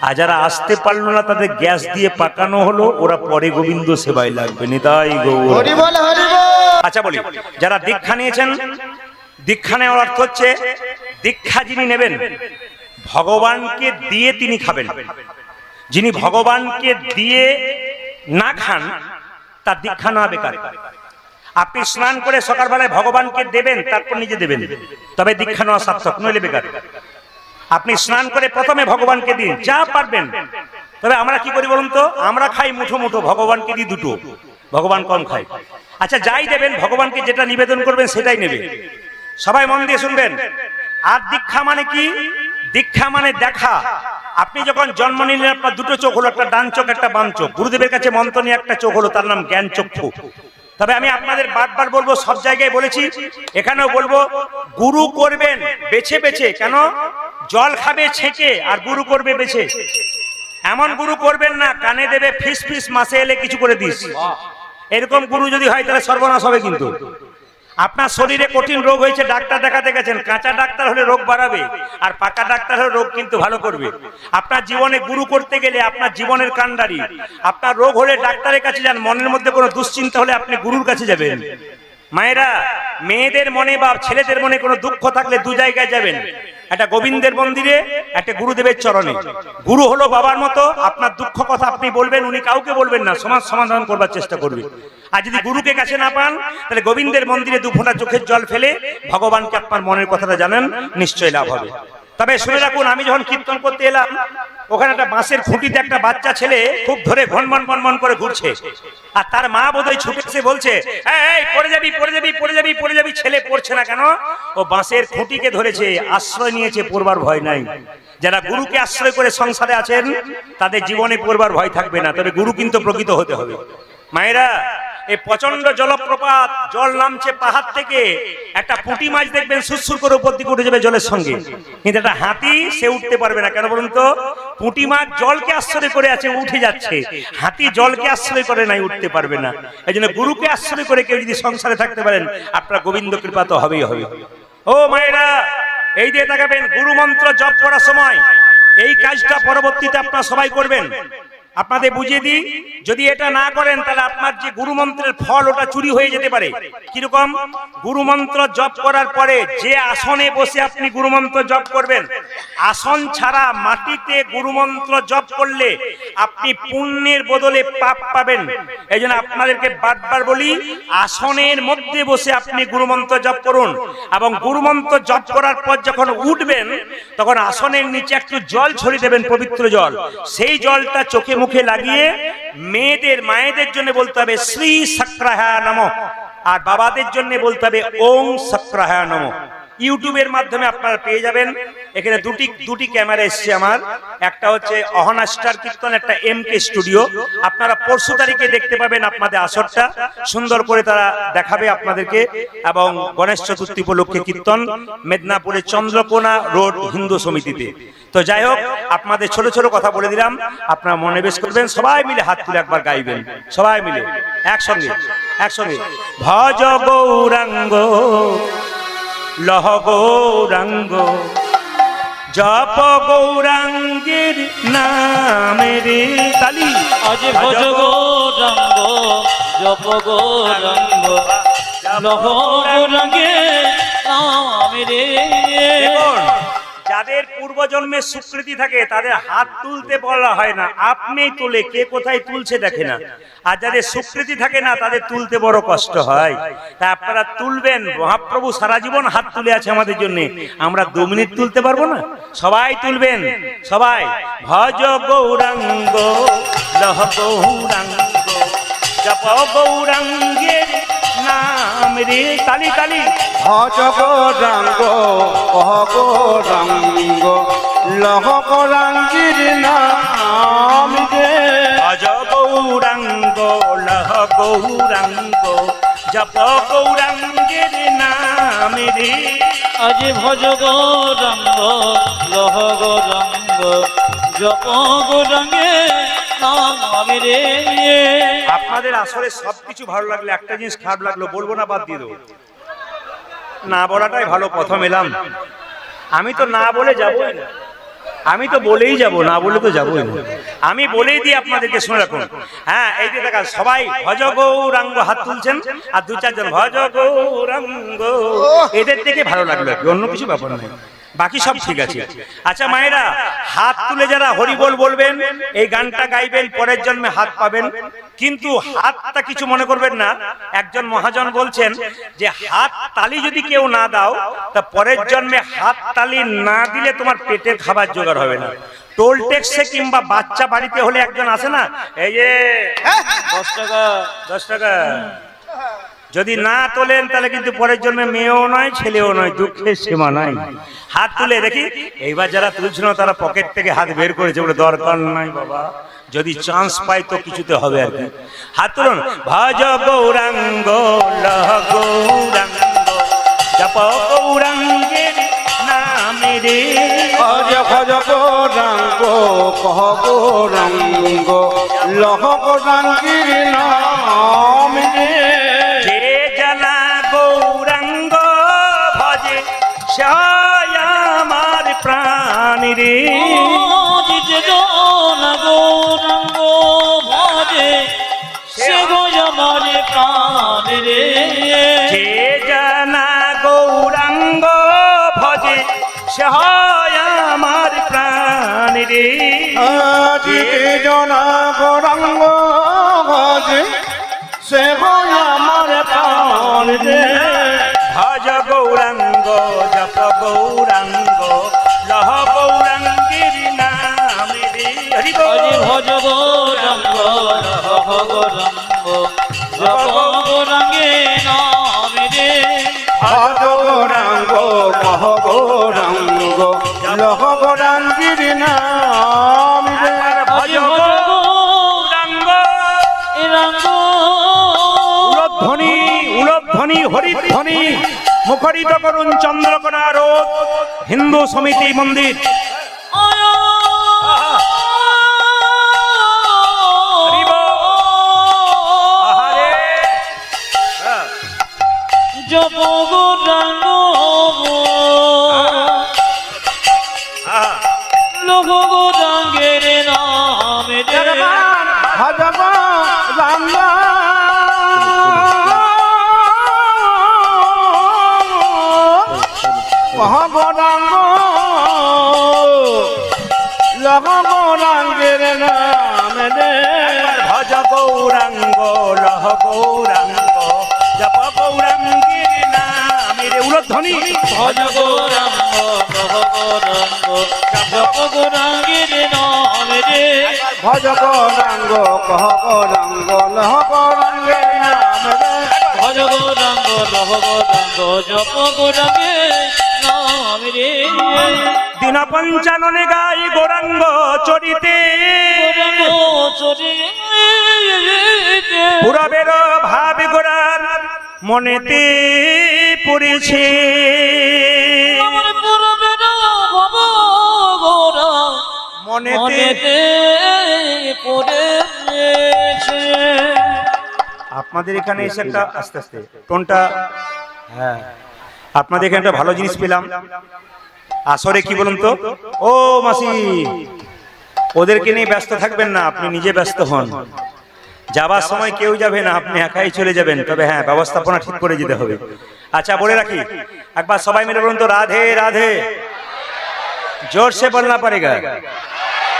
আর যারা আসতে পারলো না তাদের গ্যাস দিয়ে পাকানো হলো, ওরা পরে গোবিন্দ সেবায় লাগবে। নিতাই গৌর। হরি বল হরি বল। আচ্ছা বলি, যারা দীক্ষা নিয়েছেন, দীক্ষা নেওয়ার অর্থ হচ্ছে দীক্ষা যিনি নেবেন ভগবানকে দিয়ে তিনি খাবেন। যিনি ভগবানকে দিয়ে না খান তার দীক্ষা নেওয়া বেকার। আপনি স্নান করে সকালবেলায় ভগবানকে দেবেন, তারপর নিজে দেবেন, তবে দীক্ষা নেওয়া সার্থক, নইলে বেকার। আপনি স্নান করে প্রথমে ভগবানকে দিন, যা পারবেন। তবে আমরা কি করি বলুন তো, আমরা খাই মুঠো মুঠো, ভগবানকে দিই দুটো, ভগবান কম খায়। আচ্ছা যাই দেবেন, ভগবানকে যেটা নিবেদন করবেন সেটাই নেবে। সবাই মন দিয়ে শুনবেন। আর দীক্ষা মানে কি? দীক্ষা মানে দেখা। আপনি যখন জন্ম নিলেন আপনার দুটো চোখ হলো, একটা ডান চোখ একটা বাম চোখ। গুরুদেবের কাছে মন্ত্র নিয়ে একটা চোখ হলো, তার নাম জ্ঞান চক্ষু। তবে আমি আপনাদের বারবার বলবো, সব জায়গায় বলেছি, এখানেও বলবো, গুরু করবেন বেছে বেছে। কেন? জল খাবে ছেঁকে আর গুরু করবে বেছে। এমন গুরু করবেন না কানে দেবে ফিস ফিস, মাসে এলে কিছু করে দিস। এরকম গুরু যদি হয় তাহলে সর্বনাশ হবে। কিন্তু আপনার শরীরে কঠিন রোগ হয়েছে, ডাক্তার দেখাতে গেছেন, কাঁচা ডাক্তার হলে রোগ বাড়াবে, আর পাকা ডাক্তার হলে রোগ কিন্তু ভালো করবে। আপনার জীবনে গুরু করতে গেলে আপনার জীবনের কান্ডারি। আপনার রোগ হলে ডাক্তারের কাছে যান, মনের মধ্যে কোনো দুশ্চিন্তা হলে আপনি গুরুর কাছে যাবেন। মায়েরা, মেয়েদের মনে বা ছেলেদের মনে কোনো দুঃখ থাকলে দু জায়গায় যাবেন, একটা গোবিন্দের মন্দিরে, একটা গুরুদেবের চরণে। গুরু হলো বাবার মতো, আপনার দুঃখ কথা আপনি বলবেন, উনি কাউকে বলবেন না, সমাধান করবার চেষ্টা করবে। আর যদি গুরুকে কাছে না পান, তাহলে গোবিন্দের মন্দিরে দু ফোঁটা চোখের জল ফেলে ভগবানকে আপনার মনের কথাটা জানেন, নিশ্চয়ই লাভ হবে। তবে শুনে রাখুন, আমি যখন কীর্তন করতে এলাম, ওখানে একটা বাঁশের খুঁটিতে একটা বাচ্চা ছেলে খুব ধরে ঘনমন ঘনমন করে ঘুরছে, আর তার মা বোধহয় ছুটে এসে বলছে, এই পড়ে যাবি পড়ে যাবি পড়ে যাবি পড়ে যাবি। ছেলে পড়ছে না কেন? ও বাঁশের খুঁটিকে ধরেছে, আশ্রয় নিয়েছে, পড়বার ভয় নাই। যারা গুরুকে আশ্রয় করে সংসারে আছেন তাদের জীবনে পড়বার ভয় থাকবে না। তবে গুরু কিন্তু প্রকৃত হতে হবে। মায়েরা, এই প্রচন্ড জলপ্রপাত, জল নামছে পাহাড় থেকে, একটা পুঁটি মাছ দেখবেন সুরসুর করে উপর দিকে উঠে যাবে জলের সঙ্গে, কিন্তু একটা হাতি সে উঠতে পারবে না। কেন বলুন তো? পুঁটি মাছ জলকে আশ্রয় করে আছে, উঠে যাচ্ছে। হাতি জলকে আশ্রয় করে নাই, উঠতে পারবে না। এই জন্য গুরুকে আশ্রয় করে কেউ যদি সংসারে থাকতে পারেন, আপনার গোবিন্দ কৃপা তো হবেই হবে। ও মায়েরা, এই দিয়ে তাকাবেন, গুরু মন্ত্র জপ করার সময় এই কাজটা পরবর্তীতে আপনারা সবাই করবেন। আপনাদের বুঝিয়ে দিই, যদি এটা না করেন তাহলে আপনার যে গুরু মন্ত্রের ফল ওটা চুরি হয়ে যেতে পারে। কিরকম? গুরু মন্ত্র জপ করার পরে যে আসনে বসে আপনি গুরু মন্ত্র জপ করবেন, আসন ছাড়া মাটিতে গুরু মন্ত্র জপ করলে আপনি পুণ্যের বদলে পাপ পাবেন। এই জন্য আপনাদেরকে বারবার বলি, আসনের মধ্যে বসে আপনি গুরু মন্ত্র জপ করুন, এবং গুরু মন্ত্র জপ করার পর যখন উঠবেন তখন আসনের নিচে একটু জল ছড়িয়ে দেবেন, পবিত্র জল। সেই জলটা চোখে মুখে লাগিয়ে মেয়েদের মায়েদের জন্য বলতে হবে শ্রী সক্রাহায় নমঃ, আর বাবাদের জন্য বলতে হবে ওম সক্রাহায় নমঃ। ইউটিউবের মাধ্যমে আপনারা পেয়ে যাবেন। এখানে দুটি ক্যামেরা এসছে আমার, একটা হচ্ছে অহনা স্টার কীর্তন, একটা এমকে স্টুডিও। আপনারা পরশু তারিখে দেখতে পাবেন আপনাদের আসরটা সুন্দর করে তারা দেখাবে আপনাদেরকে। এবং গণেশ চতুর্থী উপলক্ষে কীর্তন মেদিনীপুরের চন্দ্রকোনা রোড হিন্দু সমিতিতে। তো যাই হোক, আপনাদের ছোট ছোট কথা বলে দিলাম, আপনারা মনে বেশ করবেন। সবাই মিলে হাত তুলে একবার গাইবেন, সবাই মিলে একসঙ্গে একসঙ্গে। ভজ গৌরাঙ্গ লহ গৌরাঙ্গ, জপ গৌরাঙ্গের নামে রে। তালি। আজ ভজ গৌরাঙ্গ, জপ গৌরাঙ্গ, লহ গৌরাঙ্গে নামে রে। দেখুন, যাদের পূর্বজন্মের স্বীকৃতি থাকে তাদের হাত তুলতে বলা হয় না, আপনিই তুলে, কে কোথায় তুলছে দেখে না। আর যাদের স্বীকৃতি থাকে না তাদের তুলতে বড় কষ্ট হয়। তা আপনারা তুলবেন। মহাপ্রভু সারা জীবন হাত তুলে আছে আমাদের জন্য, আমরা 2 মিনিট তুলতে পারবো না? সবাই তুলবেন, সবাই। ভজ গৌরাঙ্গ লহ গৌরাঙ্গ, জপ গৌরাঙ্গের নাম রে। তালি তালি। ভজ গৌরাঙ্গ কহ গৌরাঙ্গ, লহ গৌরাঙ্গীর নাম রে। ভজ গৌরাঙ্গ লহ গৌরাঙ্গ, জপ গৌরাঙ্গের নাম রে। আজ ভজ গৌরাঙ্গ, লহ গৌরাঙ্গ, জপ গৌরাঙ্গে নামে রে। আপনাদের আসলে সবকিছু ভালো লাগলে একটা জিনিস খারাপ লাগলো, বলবো না, বাদ দিয়ে দেবো। না বলাটাই ভালো। প্রথম এলাম, আমি তো না বলে যাবোই না। আমি তো বলেই যাব, না বলে তো যাবোই না। আমি বলেই দিই আপনাদেরকে, শুনে রাখুন। হ্যাঁ, এই যে দেখা সবাই ভজ গৌরাঙ্গ হাত তুলছেন, আর দু চারজন ভজ গৌরাঙ্গ, এদের থেকে ভালো লাগলো, অন্য কিছু ব্যাপার নেই, বাকি সব ঠিক আছে। আচ্ছা মায়েরা, হাত তুলে যারা হরিবোল বলবেন, এই গানটা গাইবেন, পরের জন্মে হাত পাবেন। কিন্তু হাতটা কিছু মনে করবেন না। একজন মহাজন বলছেন যে হাত তালি যদি কেউ না দাও, তা পরের জন্মে হাত তালি না দিলে তোমার পেটের খাবার জোগাড় হবে না। টোল ট্যাক্সে কিংবা বাচ্চা বাড়িতে হলে একজন আসে না, এই যে 10 টাকা 10 টাকা, যদি না তোলেন তাহলে কিন্তু পরের জন্মে মেয়েও নয় ছেলেও নয়, দুঃখের সীমা নাই। হাত তুলে দেখি। এইবার যারা তুলছিল তারা পকেট থেকে হাত বের করেছে, বলে দরকার নাই বাবা, যদি চান্স পাই তো কিছুতে হবে আর কি। হাত তুলুন। ভজ গৌরাঙ্গ লহ গৌরাঙ্গ জপ গৌরাঙ্গের নামে রে। ভজ ভজ গৌরাঙ্গ কহ গৌরাঙ্গ লহ গৌরাঙ্গীর নাম রে। যে জানা গৌরাঙ্গ ভজে সে আমার প্রাণ রে। যে জানা গৌরাঙ্গ ভজে সে গো আমার প্রাণ রে। যে জানা গৌরাঙ্গ ভজে সে আমার প্রাণ রে। যে জনা গৌরাঙ্গ ভজে সে হয় আমার প্রাণ রে। ভজ গৌরাঙ্গ জপ গৌরাঙ্গ লহ গৌরাঙ্গের নাম রে। হরি বল। ভজ গৌরাঙ্গ লহ গৌরাঙ্গ জপ গৌরাঙ্গে নাম রে। ভজ গৌরাঙ্গ কহ গৌরাঙ্গ লহ গৌরাঙ্গীর নাম রে। ভজ গৌরাঙ্গ উলধ্বনি উলধ্বনি হরিধ্বনি মুখরিত করুন চন্দ্রকোনা রোড হিন্দু সমিতি মন্দির। হরি বল। আহারে। জপ গৌরাঙ্গ আহা। লহ গৌরাঙ্গের নাম রে। ভজ গৌরাঙ্গ কহ গৌরাঙ্গ লহ গৌরাঙ্গের নাম রে। ভজ গৌরাঙ্গ লহ গৌরাঙ্গ জপ গৌরাঙ্গের নাম রে। উলধ্বনি। ভজ গৌরাঙ্গ লহ গৌরাঙ্গ জপ গৌরাঙ্গের নাম রে। ভজ গৌরাঙ্গ কহ গৌরাঙ্গ লহ গৌরাঙ্গের নাম রে। ভজ গৌরাঙ্গ লহ গৌরাঙ্গ জপ গৌরাঙ্গের নাম রে। দিন পঞ্চাননে গাই গৌরাঙ্গ চরিতে গৌরাঙ্গ চরিতে পুরবের ভাব গোরার মনেতে পড়েছে। আমার পূর্বে ভব গৌরা মনেতে মনেতে পড়েছে। আপনাদের এখানে এসে একটা আস্তে আস্তে টোনটা, হ্যাঁ আপনাদের এখানে একটা ভালো জিনিস পেলাম। আসরে কি বলুন তো, ও মাসি, ওদেরকে নিয়ে ব্যস্ত থাকবেন না, আপনি নিজে ব্যস্ত হন। যাবার সময় কেউ যাবে না, আপনি একাই চলে যাবেন, তবে হ্যাঁ ব্যবস্থাপনা ঠিক করে যেতে হবে। আচ্ছা বলে রাখি, একবার সবাই মিলে বলুন তো, রাধে রাধে। जोर से बोलना पड़ेगा,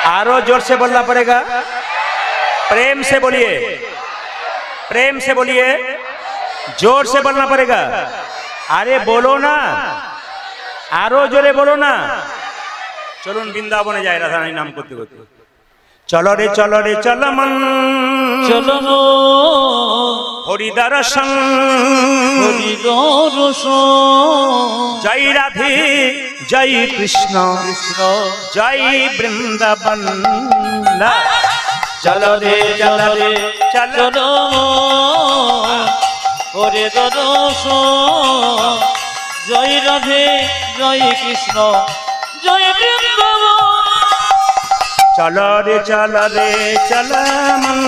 आरो जोर से बोलना पड़ेगा, प्रेम से बोलिए, प्रेम से बोलिए, जोर से बोलना पड़ेगा। अरे बोलो ना, आरो जोरे बोलो ना। चलुन बृंदावने जाए राधा रानी नाम करते करते। चलो रे चलो रे चलो मन, चलो हरि दर्शन, हरि दर्शन। जय राधे जय कृष्ण कृष्ण जय वृंदावन। चलो रे चलो रे चलो हरि दर्शन। जय राधे जय कृष्ण जय वृंदावन। चलो रे चलो मन,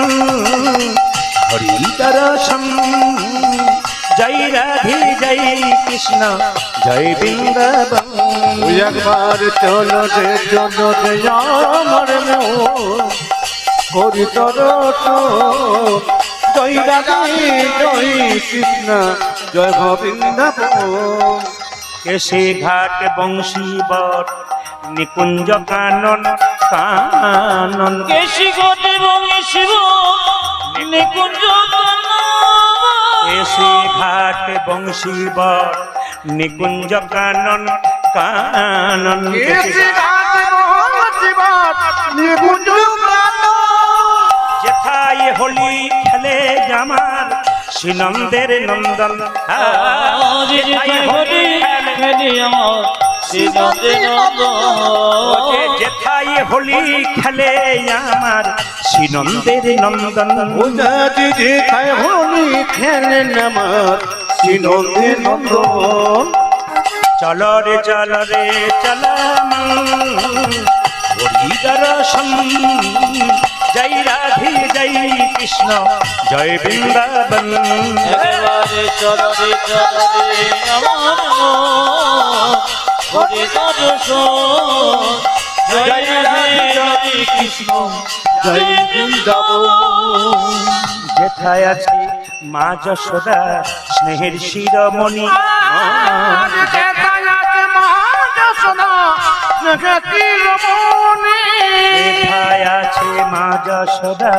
हरि दर्शन, জয় রাধে জয় কৃষ্ণ জয় বৃন্দাবন। ওই একবার চলো রে আমার মন করি তোর জয় রাধে জয় কৃষ্ণ জয় গোবিন্দাবন। কেশে ঘাট বংশী বট নিকুঞ্জ কানন কানন। কেশি ঘটে বংশিব নিকুঞ্জ কেশে ঘাট বংশী বট নিকুঞ্জ কানন কানন। যেথায় হোলি খেলে আমার শ্রীনন্দের নন্দন। যেথায় হোলি খেলে আমার শ্রীনন্দে নন্দন। যেথায় হোলি খেলে আমার শ্রীনন্দের নন্দন। যেথায় হোলি খেলে আমার শ্রীনন্দের নন্দন। চল রে চল রে চল হরি দর্শন জয় রাধে জয় কৃষ্ণ জয় বৃন্দাবন। একেবারে চলো রে আমার হরি দর্শন জয় রাধে জয় কৃষ্ণ জয় বৃন্দাবন। যেথায় আছে মা যশোদা স্নেহের শিরোমণি। যেথায় আছে মা যশোদা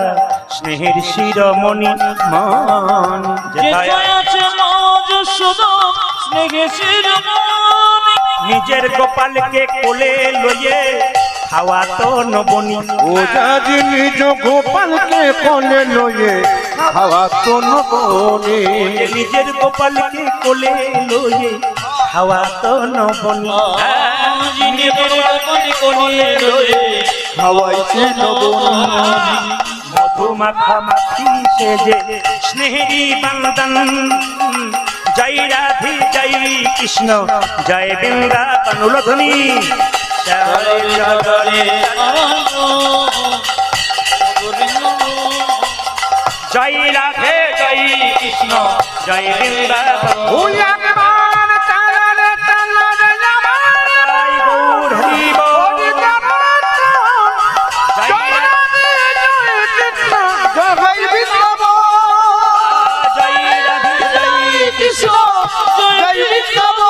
স্নেহের শিরোমণি মন। যেথায় যেথায় আছে মা যশোদা স্নেহের শিরোমণি। নিজের গোপালকে কোলে লইয়ে খাওয়া তো নবনী। ওঝাজি নিজ গোপালকে কোলে লয়ে খাওয়া তো নবনে। নিজের গোপালকে কোলে লইয়ে খাওয়া তো নবনী। নিজের গোপালকে কোলে লয়ে খাওয়াইছে নবনী। মধু মাখামাখি সেজে স্নেহেরি বান্দন জয় রাধে জয় কৃষ্ণ জয় বৃন্দাবন। উলধ্বনি জয় রাধে জয় কৃষ্ণ জয় বৃন্দাবন। জয় গৌর হরি বল। জয় রাধে জয় কৃষ্ণ জয় বৃন্দাবন।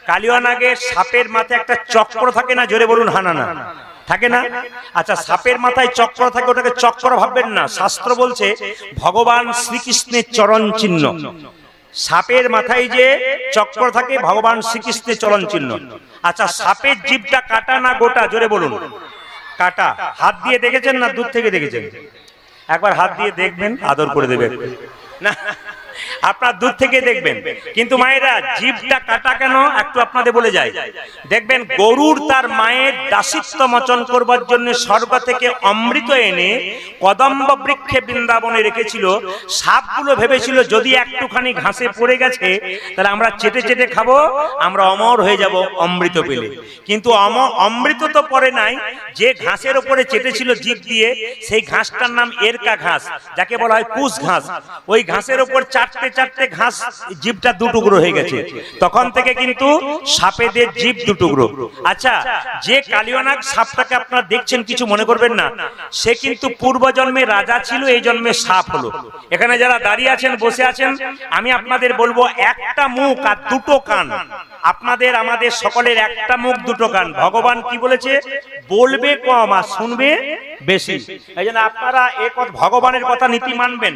কালিয়ানাগের সাপের মাথায় একটা চক্র থাকে না, জোরে বলুন হানা না থাকে না? আচ্ছা, সাপের মাথায় চক্র থাকে, ওটাকে চক্র ভাববেন না। শাস্ত্র বলছে ভগবান শ্রীকৃষ্ণের চরণ চিহ্ন। সাপের মাথায় যে চক্র থাকে ভগবান শ্রীকৃষ্ণের চরণ চিহ্ন। আচ্ছা, সাপের জিভটা কাটা না গোটা, জোরে বলুন। কাটা। হাত দিয়ে দেখেছেন না দূর থেকে দেখেছেন? একবার হাত দিয়ে দেখবেন, আদর করে দেবেন না, আপনার দূর থেকে দেখবেন। কিন্তু মায়েরা জিভটা কাটা কেন একটু আপনাদের বলে যায়। দেখবেন গরুর তার মায়ের দাসিত্ব মোচন করবার জন্য স্বর্গ থেকে অমৃত এনে কদম্ব বৃক্ষে বৃন্দাবনে রেখেছিল। সাপগুলো ভেবেছিল যদি একটুখানি ঘাসে পড়ে গেছে তাহলে আমরা চেটে চেটে খাবো, আমরা অমর হয়ে যাব অমৃত পেলে। কিন্তু অমৃত তো পড়ে নাই, যে ঘাসের উপরে চেটেছিল জিভ দিয়ে, সেই ঘাসটার নাম এরকা ঘাস, যাকে বলা হয় কুশ ঘাস। ওই ঘাসের উপর চারটে চারটে ঘাস জিভটা দুটুকরো হয়ে গেছে, তখন থেকে কিন্তু সাপেদের জিভ দুটুকরো। আচ্ছা, যে কালিয়ানাগ সাপটাকে আপনারা দেখছেন কিছু মনে করবেন না, সে কিন্তু পূর্ব জন্মে রাজা ছিল, এই জন্মে সাপ হলো। এখানে যারা দাঁড়িয়ে আছেন বসে আছেন, আমি আপনাদের বলবো একটা মুখ আর দুটো কান। আপনাদের আমাদের সকলের একটা মুখ দুটো কান। ভগবান কি বলেছে? বলবে কম আর শুনবে বেশি। এই জন্য আপনারা ভগবানের কথা নীতি মানবেন,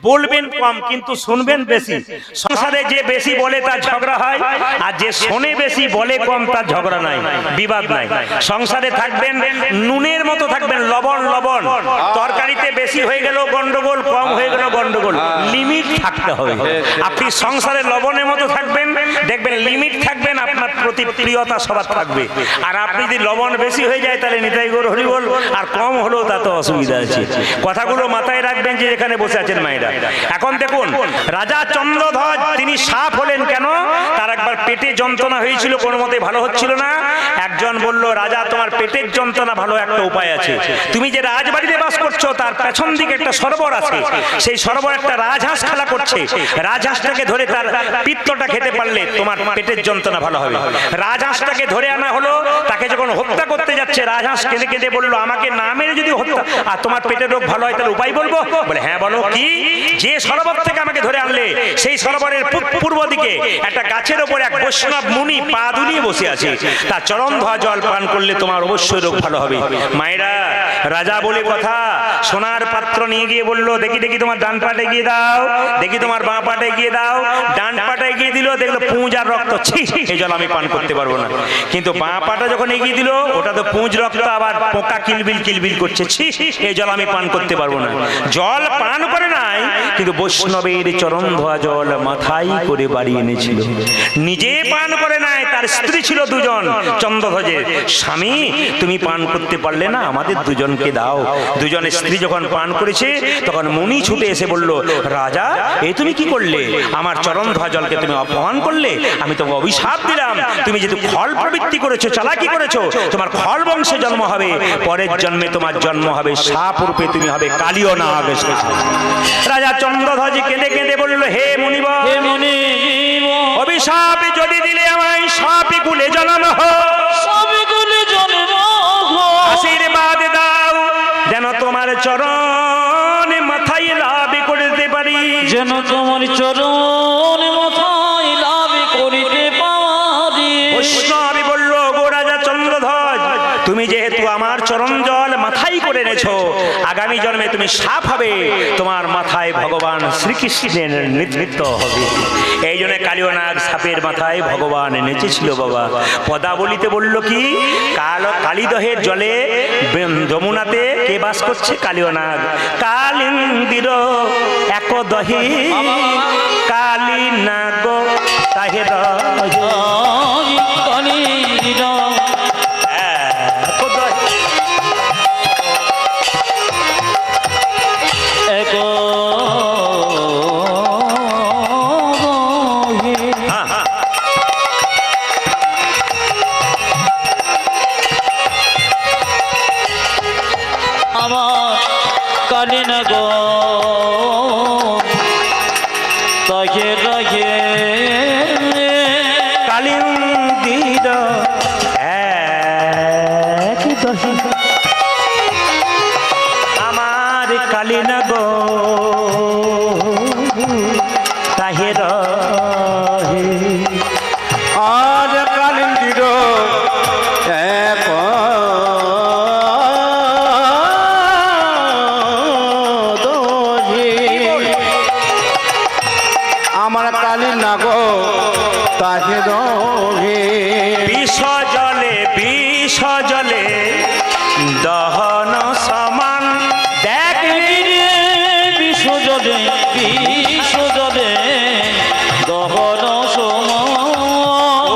বলবেন কম কিন্তু শুনবেন বেশি। সংসারে যে বেশি বলে তার ঝগড়া হয়, আর যে শোনে বেশি বলে কম তার ঝগড়া নাই, বিবাদ নাই। সংসারে থাকবেন নুনের মতো থাকবেন, লবণ লবণ। তরকারিতে বেশি হয়ে গেল গন্ডগোল, কম হয়ে গেল গন্ডগোল। লিমিট থাকতে হবে। আপনি সংসারে লবণের মতো থাকবেন, দেখবেন লিমিট থাকবেন, আপনার প্রতি প্রিয়তা সবার থাকবে। আর আপনি যদি লবণ বেশি হয়ে যায় তাহলে নিতাই গৌর হরি বল, আর কম হলেও তাতে অসুবিধা আছে। কথাগুলো মাথায় রাখবেন যে এখানে বসে আছেন মায়েরা। এখন দেখুন, রাজা চন্দ্রধ্বজ তিনি সাপ হলেন কেন? তার একবার পেটে যন্ত্রণা হয়েছিল, কোনো মতে ভালো হচ্ছিল না। একজন একজন বলল, রাজা তোমার পেটের যন্ত্রণা ভালো একটা উপায় আছে। তুমি যে রাজবাড়িতে বাস করছো তার পেছন দিকে একটা সরোবর আছে, সেই সরোবর একটা রাজহাঁস খেলা করছে। রাজহাঁসটাকে ধরে তার পিত্তটা খেতে পারলে তোমার পেটের যন্ত্রণা ভালো হবে। রাজহাঁসটাকে ধরে আনা হলো, তাকে যখন হত্যা করতে যাচ্ছে রাজহাঁস কেঁদে কেঁদে বলল, আমাকে না মেরে যদি হত্যা আর তোমার পেটের রোগ ভালো হয় তাহলে উপায় বলবো। বলে হ্যাঁ বলো কি। যে সরোবর থেকে আমাকে ধরে আনলে সেই সরোবরের পূর্ব দিকে একটা গাছের ওপর এক বৈষ্ণব মুনি পা দুলিয়ে বসে আছে, তার চরণ ধোয়া জল পান করলে তোমার অবশ্যই রোগ ভালো হবে। মায়েরা, রাজা বলে কথা, সোনার পাত্র নিয়ে গিয়ে বলল, দেখি দেখি তোমার ডান পাটে গিয়ে দাও, দেখি তোমার বাঁ পাটে গিয়ে দাও। ডান পাটে গিয়ে দিল, দেখলো পুঁজ আর রক্ত, ছি এই জল আমি পান করতে পারবো না। কিন্তু বাঁ পাটা যখন এগিয়ে দিল, ওটা তো পুঁজ রক্ত, আবার পোকা কিলবিল কিলবিল করছে, ছি এই জল আমি পান করতে পারবো না। জল পান করে নাই, কিন্তু বৈষ্ণবের চরণ ধোয়া জল মাথায় করে বাড়ি এনেছিল। নিজে পান করে নাই, তার স্ত্রী ছিল দুজন চন্দ্রধ্বজের। স্বামী তুমি পান করতে পারলে না, আমাদের দুজনকে দাও। দুজনের স্ত্রী যখন পান করেছে তখন মুনি ছুটে এসে বলল, রাজা এ তুমি কি করলে? আমার চরণ ধোয়া জলকে তুমি অপমান করলে, আমি তোমাকে অভিশাপ দিলাম। তুমি যেহেতু ফল প্রবৃত্তি করেছো, চালাকি করেছো, তোমার ফল বংশে জন্ম হবে, পরের জন্মে তোমার জন্ম হবে সাপ রূপে, তুমি হবে কালীয় নাগ। রাজা চন্দ্রধ্বজ কেঁদে কেঁদে বলল, হে মুনিবর, হে মুনিব, অভিশাপ যদি দিলে আমায় সাপে কুলে জন্ম হোক, সবগুলি জন্ম আশীর্বাদ দাও যেন তোমার চরণ মাথায় লাভ করতে পারি। যেন তোমার চরণ মাথায় লাভ করিতে পারি। বৈষ্ণবী বলল, গো রাজা চন্দ্রধ্বজ, তুমি যেহেতু আমার চরণ জল মাথায় করে এনেছো, আগামী জন্মে তুমি সাপ হবে, তোমার মাথায় ভগবান শ্রীকৃষ্ণের নেতৃত্ব হবে। এই জন্য কালীয় নাগ সাপের মাথায় ভগবান নেচেছিল বাবা। পদাবলিতে বলল কি, কালীদহের জলে যমুনাতে কে বাস করছে? কালীয় নাগ। কালিন্দির এক দহে কালী নাগ তাহে আমার কালীন গো তাকে রাখে কালিন্দির এক দহে আমার কালী নাগ তাহে রহে। আর কালিন্দির এক দোষী, আমার কালী নাগ তাহে দোষী। বিষ জলে দহন সমান, দেখ বিশ্বজলে দহন সমান।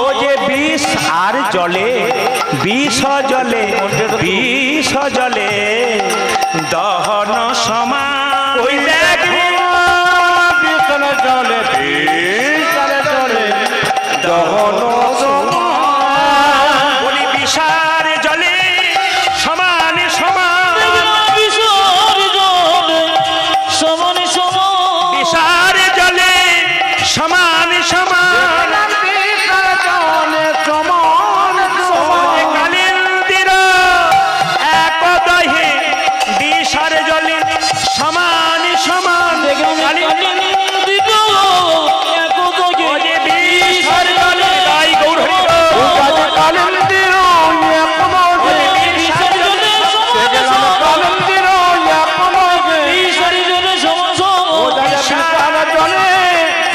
ও যে বিষ আর জলে, বিষ জলে দহন সমান। ওই দেখ বিশাল জলে দহন সমান। বলি বিষার জলে সমান সমান, বিষর জলে সমান সমান। বিষার জলে সমান সমান। বিশাল জলে সমান সমান। কালিন্দির এক দহে বিষার জলে সমান সমান। ও যে বিষার জলে গাই গৌর হরি বল। কালিন্দির এক দোষী, বিষার জলে কালিন্দির এক দোষী। বিশাল জলে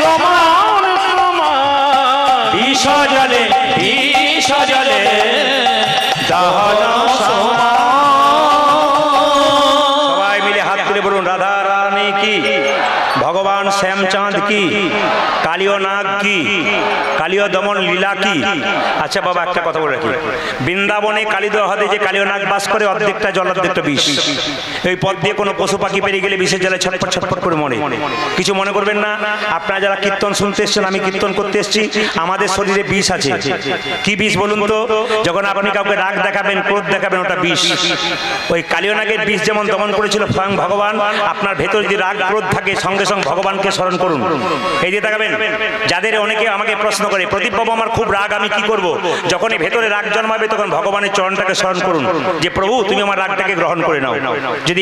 সমান সমান। বিষ জলে দহন সমান। সবাই মিলে হাত তুলে বলুন, রাধা রানী কি, ভগবান শ্যামচাঁদ কি, কালীয় নাগ কি। কালীয় দমন লীলা কি? আচ্ছা বাবা, একটা কথা বলে রাখি, বৃন্দাবনে কালীদহ হ্রদে যে কালীয় নাগ বাস করে, অর্ধেকটা জল অর্ধেকটা বিষ। এই পথ দিয়ে কোনো পশু পাখি পেরিয়ে গেলে বিষের জ্বালায় ছটফট ছটফট করে মরে। কিছু মনে করবেন না, আপনারা যারা কীর্তন শুনতে এসছেন, আমি কীর্তন করতে এসেছি, আমাদের শরীরে বিষ আছে। কি বিষ বলুন তো? যখন আপনি কাউকে রাগ দেখাবেন, ক্রোধ দেখাবেন, ওটা বিষ। ওই কালীয় নাগের বিষ যেমন দমন করেছিল স্বয়ং ভগবান, আপনার ভেতর যদি রাগ ক্রোধ থাকে, সঙ্গে সঙ্গে ভগবানকে স্মরণ করুন। এই যে দেখাবেন, যাদের অনেকে আমাকে প্রশ্ন করে, প্রদীপ বাবু আমার খুব রাগ, আমি কি করব? যখনই ভেতরে রাগ জন্মাবে তখন ভগবানের চরণটাকে স্মরণ করুন যে প্রভু তুমি আমার রাগটাকে গ্রহণ করে নাও। যদি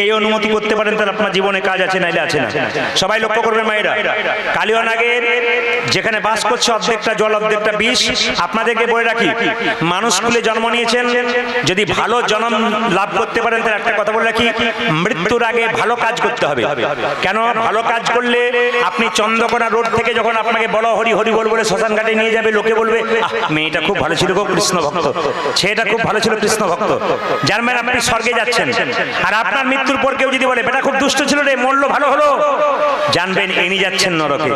এই অনুমতি করতে পারেন তাহলে আপনার জীবনে কাজ আছে, নাইলে আছে না। সবাই লক্ষ্য করবেন মায়েরা, কালীয় নাগের যেখানে বাস করছে অর্ধেকটা জল অর্ধেকটা বিষ। আপনাদেরকে বলে রাখি, মানুষ কুলে জন্ম নিয়েছেন, যদি ভালো জন্ম লাভ করতে পারেন তাহলে একটা কথা বলে রাখি, মৃত্যুর আগে ভালো কাজ করতে হবে। কেন? ভালো কাজ করলে আপনি চন্দ্রকোনা রোড থেকে যখন আপনাকে বলো হরি হরি বল বলে শ্মশান ঘাটে নিয়ে যাবে, লোকে বলবে মেয়েটা খুব ভালো ছিল গো, কৃষ্ণ ভক্ত, ছেলেটা খুব ভালো ছিল, কৃষ্ণ ভক্ত। যার মানে আপনি স্বর্গে যাচ্ছেন। আর আপনার মৃত্যুর পর কেউ যদি বলে বেটা খুব দুষ্ট ছিল রে, মরলো ভালো হলো, জানবেন এনি যাচ্ছেন নরকে।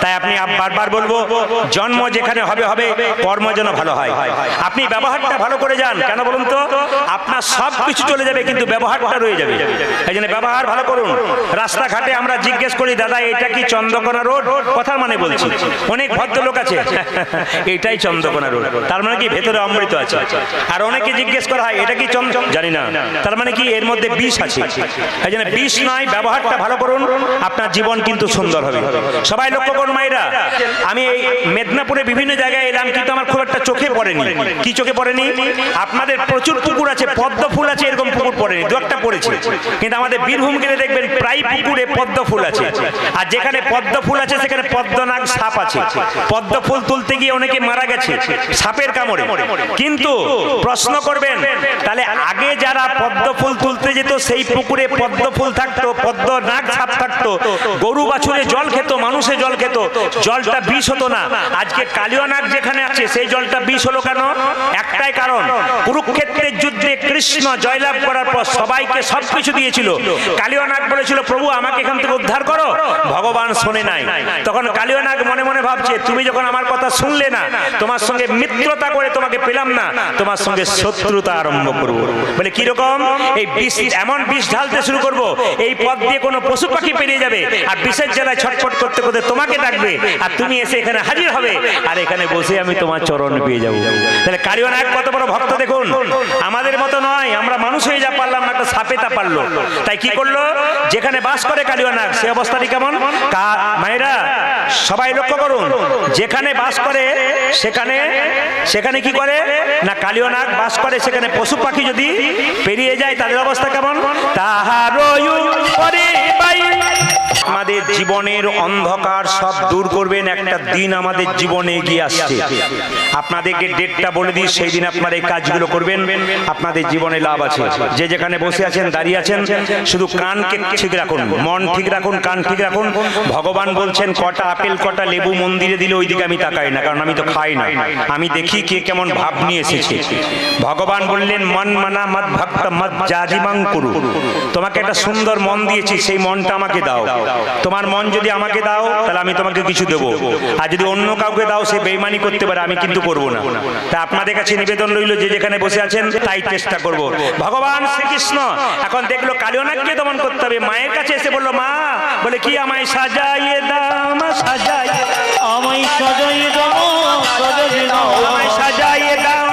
তাই আপনি বারবার বলবো, জন্ম যেখানে হবে হবে, কর্ম যেন ভালো হয়। আপনি ব্যবহারটা ভালো করে যান। কেন বলুন তো? আপনার সব কিছু চলে যাবে কিন্তু ব্যবহারটা রয়ে যাবে। এই জন্য ব্যবহার ভালো করুন। রাস্তাঘাটে আমরা জিজ্ঞেস করি, দাদা এটা কি চন্দ্রকোনা রোড? কথার মানে বলছি, অনেক ভদ্রলোক আছে এটাই চন্দ্রকোনা রোড, তার মানে কি ভেতরে অমৃত আছে। আর অনেকে জিজ্ঞেস করা হয় এটা কি জানি না, তার মানে কি এর মধ্যে বিষ আছে। এই জন্য বিষ নয়, ব্যবহারটা ভালো করুন, আপনার জীবন কিন্তু সুন্দর হবে। সবাই লক্ষ্য করুন মায়েরা, আমি এই মেদিনীপুরে বিভিন্ন জায়গায় এলাম, কিন্তু আমার খুব একটা চোখে পড়েনি। কি চোখে পড়েনি? আপনাদের প্রচুর পুকুর আছে, পদ্ম ফুল আছে, এরকম পুকুর পড়েনি, দু একটা পড়েছে। কিন্তু আমাদের বীরভূম গেলে দেখবেন প্রায় পুকুরে পদ্ম ফুল আছে। আর যেখানে পদ্ম ফুল আছে সেখানে পদ্মনাগ সাপ আছে। পদ্ম ফুল তুলতে গিয়ে অনেকে মারা গেছে সাপের কামড়ে। কিন্তু প্রশ্ন করবেন, তাহলে আগে যারা পদ্ম ফুল তুলতে যেত সেই পুকুরে পদ্ম ফুল থাকতো, পদ্মনাগ সাপ থাকতো, গরু বাছুরে জল খেত, মানুষে জল খেত, জলটা বিষ হতো না। আজকে কালীয় নাগ যেখানে আছে সেই জলটা বিষ হলো কেন? একটাই কারণ, কুরুক্ষেত্রের যুদ্ধে কৃষ্ণ জয়লাভ করার পর সবাইকে সবকিছু দিয়েছিল। কালীয় নাগ বলেছিল প্রভু আমাকে এখান থেকে উদ্ধার করো, ভগবান শোনে নাই। তখন কালীয় নাগ মনে মনে ভাবছে, তুমি যখন আমার কথা শুনলে না, তোমার সঙ্গে মিত্রতা করে তোমাকে পেলাম না, তোমার সঙ্গে শত্রুতা আরম্ভ করবো। বলে কিরকম? এই বিষ, এমন বিষ ঢালতে শুরু করবো, এই পথ দিয়ে কোনো পশু পাখি পেরিয়ে যাবে আর বিষের জ্বালায় ছটফট করতে করতে তোমাকে ডাকবে, আর তুমি এসে এখানে হাজির হবে, আর এখানে বসে আমি তোমার চরণ পেয়ে যাবো। তাহলে কালীয় নাগ কত বড় ভক্ত দেখুন। আমাদের মতো নয়, আমরা মানুষ হয়ে যা পারলাম না, একটা সাপে তা পারলো। তাই কি করলো? যেখানে বাস করে কালীয় নাগ, সে অবস্থাটি কেমন? মায়েরা সবাই লক্ষ্য করুন, যেখানে বাস করে সেখানে কি করে না, কালীয় নাগ বাস করে, সেখানে পশু পাখি যদি পেরিয়ে যায় তাদের অবস্থা কেমন? আমাদের জীবনের অন্ধকার সব দূর করবেন, একটা দিন আমাদের জীবনে এগিয়ে আসছে। আপনাদেরকে ডেটটা বলে দিই, সেই দিন আপনারা এই কাজগুলো করবেন, আপনাদের জীবনে লাভ আছে। যে যেখানে বসে আছেন, দাঁড়িয়ে আছেন, শুধু কানকে ঠিক রাখুন, মন ঠিক রাখুন, কান ঠিক রাখুন। ভগবান বলছেন কটা আপেল কটা লেবু মন্দিরে দিলে ওইদিকে আমি তাকাই না, কারণ আমি তো খাই না, আমি দেখি কে কেমন ভাব নিয়ে এসেছে। ভগবান বললেন মন মানা মত ভক্ত মত জাজিমাং করু, তোমাকে একটা সুন্দর মন দিয়েছি, সেই মনটা আমাকে দাও। তোমার মন যদি আমাকে দাও তাহলে আমি তোমাকে কিছু দেবো, আর যদি অন্য কাউকে দাও সে বেঈমানি করতে পারে, আমি কিন্তু করবো না। তাই আপনাদের কাছে নিবেদন রইল, যে যেখানে বসে আছেন তাই চেষ্টা করব। ভগবান শ্রীকৃষ্ণ এখন দেখলো কালীয় নাগকে দমন করতে হবে, মায়ের কাছে এসে বললো মা, বলে কি আমায় সাজাইয়ে দাও, সাজাইয়ে আমায় সাজাইয়ে দাও, সাজাইয়ে দাও, আমায় সাজাইয়ে দাও,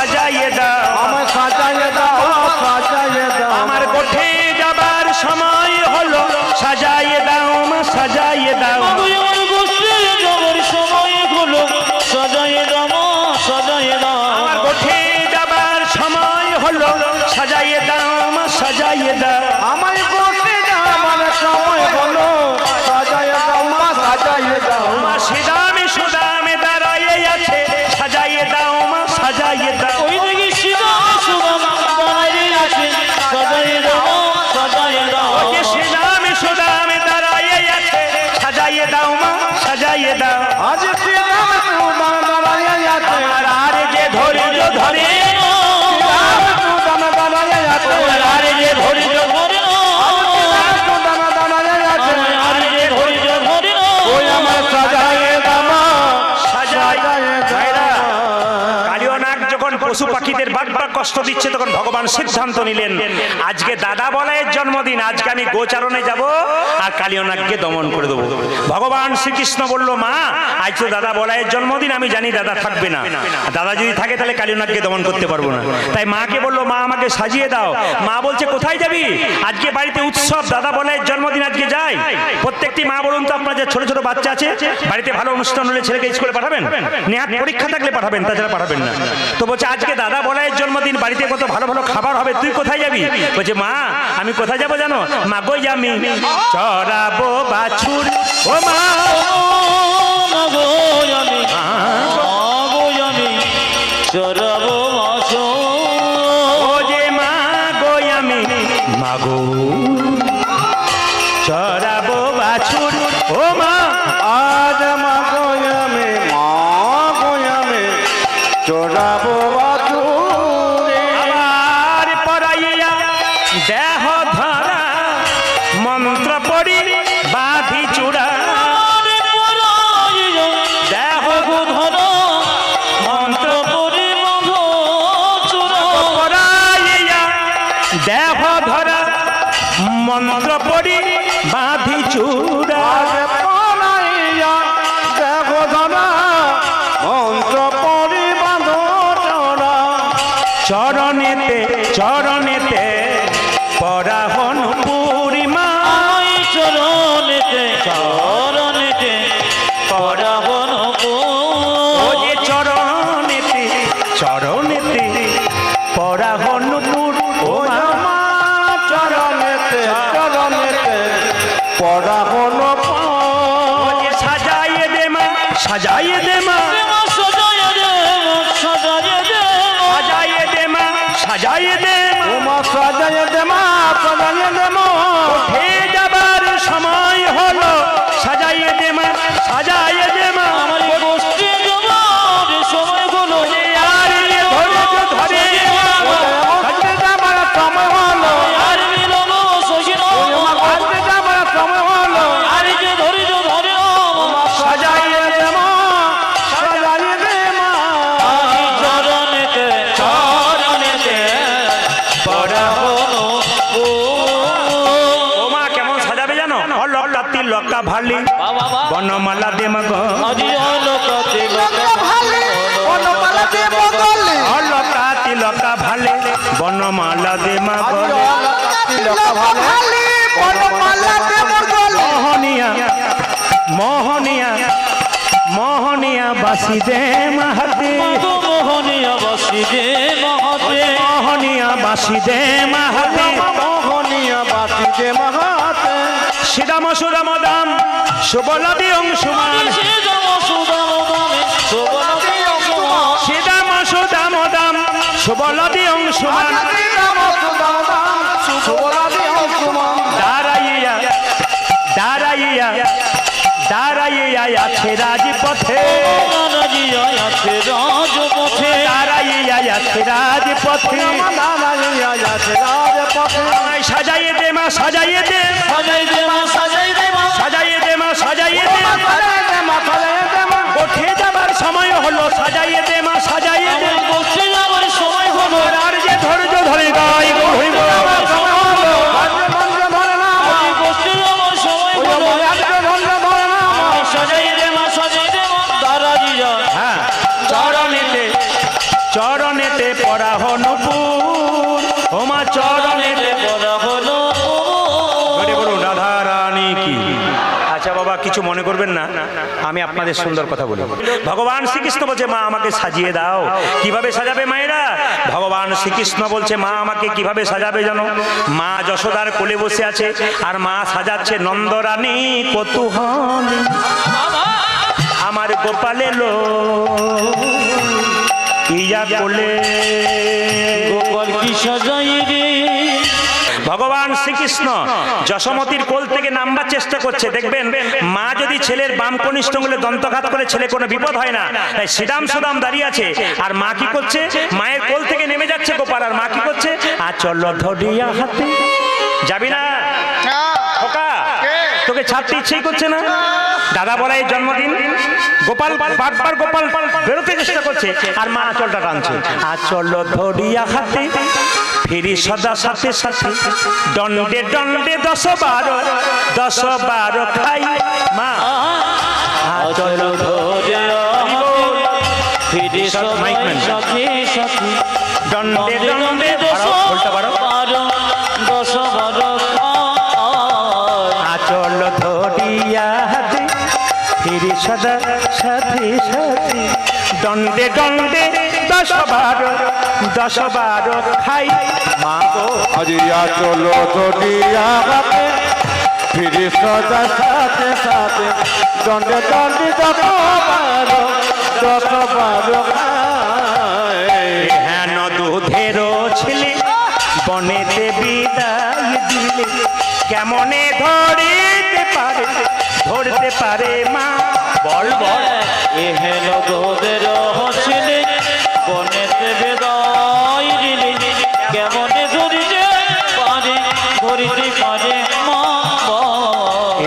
সাজাইয়ে দাও, আমায় সাজাইয়ে দাও, সাজাইয়ে দাও, আমার কোঠে যাবার সময় হলো, সাজাইয়ে দাও, সাজাইয়ে দাও, আমার গোষ্ঠে যাবার সময় হলো, সাজাইয়ে দাও, সাজাইয়ে দাও, আমার কোঠে যাবার সময় হলো, সাজাইয়ে দাও, সাজাইয়ে দাও, আমায় বসে যাবার সময় হলো, সাজাইয়ে দাও, সাজাইয়ে দাও, আমার সিদামে সুদামে দাঁড়াইয়ে আছে, সাজাইয়ে দাও, সাজাইয়ে দাও, ওই দিকে সিদাম সুদাম দাঁড়িয়ে আছে, সাজাইয়ে দাও, সাজাইয়ে দাও, ওই সিদামে সুদামে দাঁড়াইয়ে আছে, সাজাইয়ে দাও, সাজাইয়ে দাও, আজ শ্রীরাম সুদাম দাঁড়াইয়া আছে, আর যে ধৈর্য ধরে শ্রীরাম সুদাম দাঁড়াইয়া আছে, পশু পাখিদের বারবার কষ্ট দিচ্ছে, তখন ভগবান সিদ্ধান্ত নিলেন আজকে দাদা বলাইয়ের জন্মদিন, আজকে আমি গোচারণে যাব আর কালিয়নাগকে দমন করে দেবো। ভগবান শ্রীকৃষ্ণ বলল মা আজ তো দাদা বলাইয়ের জন্মদিন, আমি জানি দাদা থাকবে না, দাদা যদি থাকে তাহলে কালিয়নাগকে দমন করতে পারবো না। তাই মাকে বললো মা আমাকে সাজিয়ে দাও। মা বলছে কোথায় যাবি, আজকে বাড়িতে উৎসব, দাদা বলাইয়ের জন্মদিন, আজকে যাই। প্রত্যেকটি মা বলুন তো আপনার যে ছোট ছোট বাচ্চা আছে বাড়িতে ভালো অনুষ্ঠান হলে ছেলেকে স্কুলে পাঠাবেন, নেহাত পরীক্ষা থাকলে পাঠাবেন, তাছাড়া পাঠাবেন না। তো বলছে আজকে দাদা বলাইয়ের জন্মদিন, বাড়িতে কত ভালো ভালো খাবার হবে, তুই কোথায় যাবি? বলছে মা আমি কোথায় যাবো জানো, মা গো আমি চড়াবো বাছুর। ও মা মাগো আমি চড়াবো বাছুর। ও যে মা গো আমি মাগো চড়াবো বাছুর। ও মা আজ মা গোয়ামে চোরাবো বাছুরে। আবার পরাইয়া দেহ ধরা মন্ত্র পড়ি বাঁধি চূড়া। দেহ ধরো মন্ত্র পড়ি বাঁধো চূড়া। পরাইয়া দেহ ধরা মন্ত্র পড়ি বাঁধি চূড়া। আজ পলাইয়া দেখো ধরা মন্ত্র পড়ি বাঁধো চোরা। চরণেতে চরণেতে পরাহন পূর্ণিমা। আমি চরণেতে পরাবন ও যে চরণেতে চরণেতে পরাহন ও মা চরণেতে পড়া হলো সাজাইয়ে দে মা সাজাইয়ে দে মা সজায় দে সজায় দে সাজাইয়ে দে মা সাজাইয়ে দে মা। মা সাজায় দে মা সাজায় দে মা। উঠে যাবার সময় হলো সাজাইয়ে দে মা সাজাইয়ে দে মা। আমার গোষ্ঠী জমার সময় হলো আর ধরে আজকে যাবার সময় হলো আর মিলন সহিল আজকে যাবার সময় হলো আর যে ধৈর্য ধরে সাজাইয়ে দে মা সাজায় দে মা। চরণেতে পরাবন ও মা কেমন সাজাবে জানো, লক্কা তিল লক্কা ভালি বাবা বনমালা দে মা গো। আজি লোকাতে লক্কা তিল লক্কা ভালে বনমালা দে মা গো। মোহনিয়া মোহনিয়া মোহনিয়া বাসি দে মাহাতে। মোহনিয়া বাসি দে মহাতে মোহনিয়া বাসি দে মাহাতে। মোহনিয়া বাতি যে মহাতে শ্রীরাম সুরাম দাম সুবলদি অংশুমান। শ্রীরাম সুদাম দামে সুবলতি অংশুমান শ্রীরাম সুদাম দাম সুবলদি অংশুমান। দাঁড়াইয়া দাঁড়াইয়া দাঁড়াইয়া আছে রাজপথে। রাজিয়া আছে রাজপথে দাঁড়াইয়া আছে রাজপথে। আমায় সাজাইয়ে দে মা সাজাইয়ে দে সাজাই দে মা সাজাই দে মা সাজাইয়ে দে মা সাজাইয়ে দে। উঠে যাবার সময় হলো সাজাইয়ে দে মা সাজাইয়ে দে। আমার গোষ্ঠী যাবার সময় হলো আর যে ধৈর্য ধরে গাই গো হইব। আমার গোষ্ঠী যাবার সময় হলো সাজাই দে মা সাজাই দে মা দারাজিয়া হ্যাঁ চরণেতে চরণেতে পরাহন পুর। ও মা চরণেতে বলা হলো বলে বলুন রাধা রানী কি। আচ্ছা বাবা কিছু মনে করবেন না, আমি আপনাদের সুন্দর কথা বলি। ভগবান শ্রীকৃষ্ণ বলছে মা আমাকে সাজিয়ে দাও। কিভাবে সাজাবে মায়েরা? ভগবান শ্রীকৃষ্ণ বলছে মা আমাকে কিভাবে সাজাবে জানো, মা যশোদার কোলে বসে আছে আর মা সাজাচ্ছে নন্দরানী কৌতূহল। আমার গোপালে লো ইয়া কোলে। গোপাল কি সাজাই রে ভগবান শ্রীকৃষ্ণ যশোমতির কোল থেকে নামবার চেষ্টা করছে। দেখবেন মা যদি ছেলের বাম কনিষ্ঠ আঙুলে দন্তঘাত করে ছেলে কোনো বিপদ হয় না। তাই শ্রীরাম সুদাম দাঁড়িয়ে আছে আর মা কি করছে, মায়ের কোল থেকে নেমে যাচ্ছে গোপাল আর মা কি করছে, আচল ধরিয়া হাতে। যাবি না খোকা? তোকে ছাড়তে ইচ্ছেই করছে না। দাদা বলাই জন্মদিন, গোপাল বারবার গোপাল বেরোতে চেষ্টা করছে, আর মা আঁচলটা টানছে। আঁচল ধরিয়া হাতে ফিরি সদা সাথে সাথে, দণ্ডে দণ্ডে 10-12 খাই। মা আচল ধরে ফিরে সবাই সাথে সাথে, দণ্ডে দণ্ডে 10-12 আঁচল ধরিয়া হাতে ফিরি সদা সাথে সাথে, দণ্ডে দণ্ডে 10-12 খাই। মা গো আজিয়া চলো ধরিয়া হাতে ফিরি সদা সাথে সাথে, দণ্ডে দণ্ডে 10-12 হেন দুধের ছেলে বনেতে বিদায় দিলে, কেমনে ধরতে পারে মা? বল বল। এ হেল গোদের হসিলে বনেতে বেদায় দিলে, কেমনে ধরিতে পারে মা?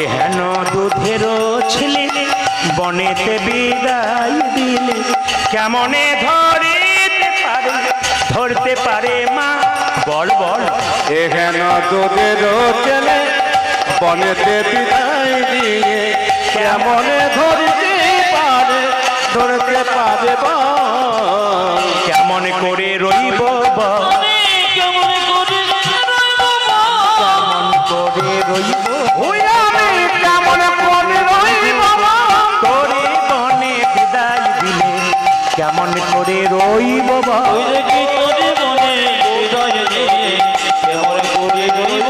এ হেন দুধের ছেলে বনেতে বিদায় দিলে, কেমনে ধরতে পারে মা? বল বল। এখানে তোদের ছেলে বনেতে বিদায় দিয়ে, কেমনে ধরতে পারে বল? কেমন করে রইব বল? কেমন করে কেমন করে রইব? ওই আমি কেমন করে রইব তোরে বনে বিদায় দিলে, কেমন করে রইব বল? ওই দেখি তোরে মনে হৃদয় দিয়ে, কেমন করে রইব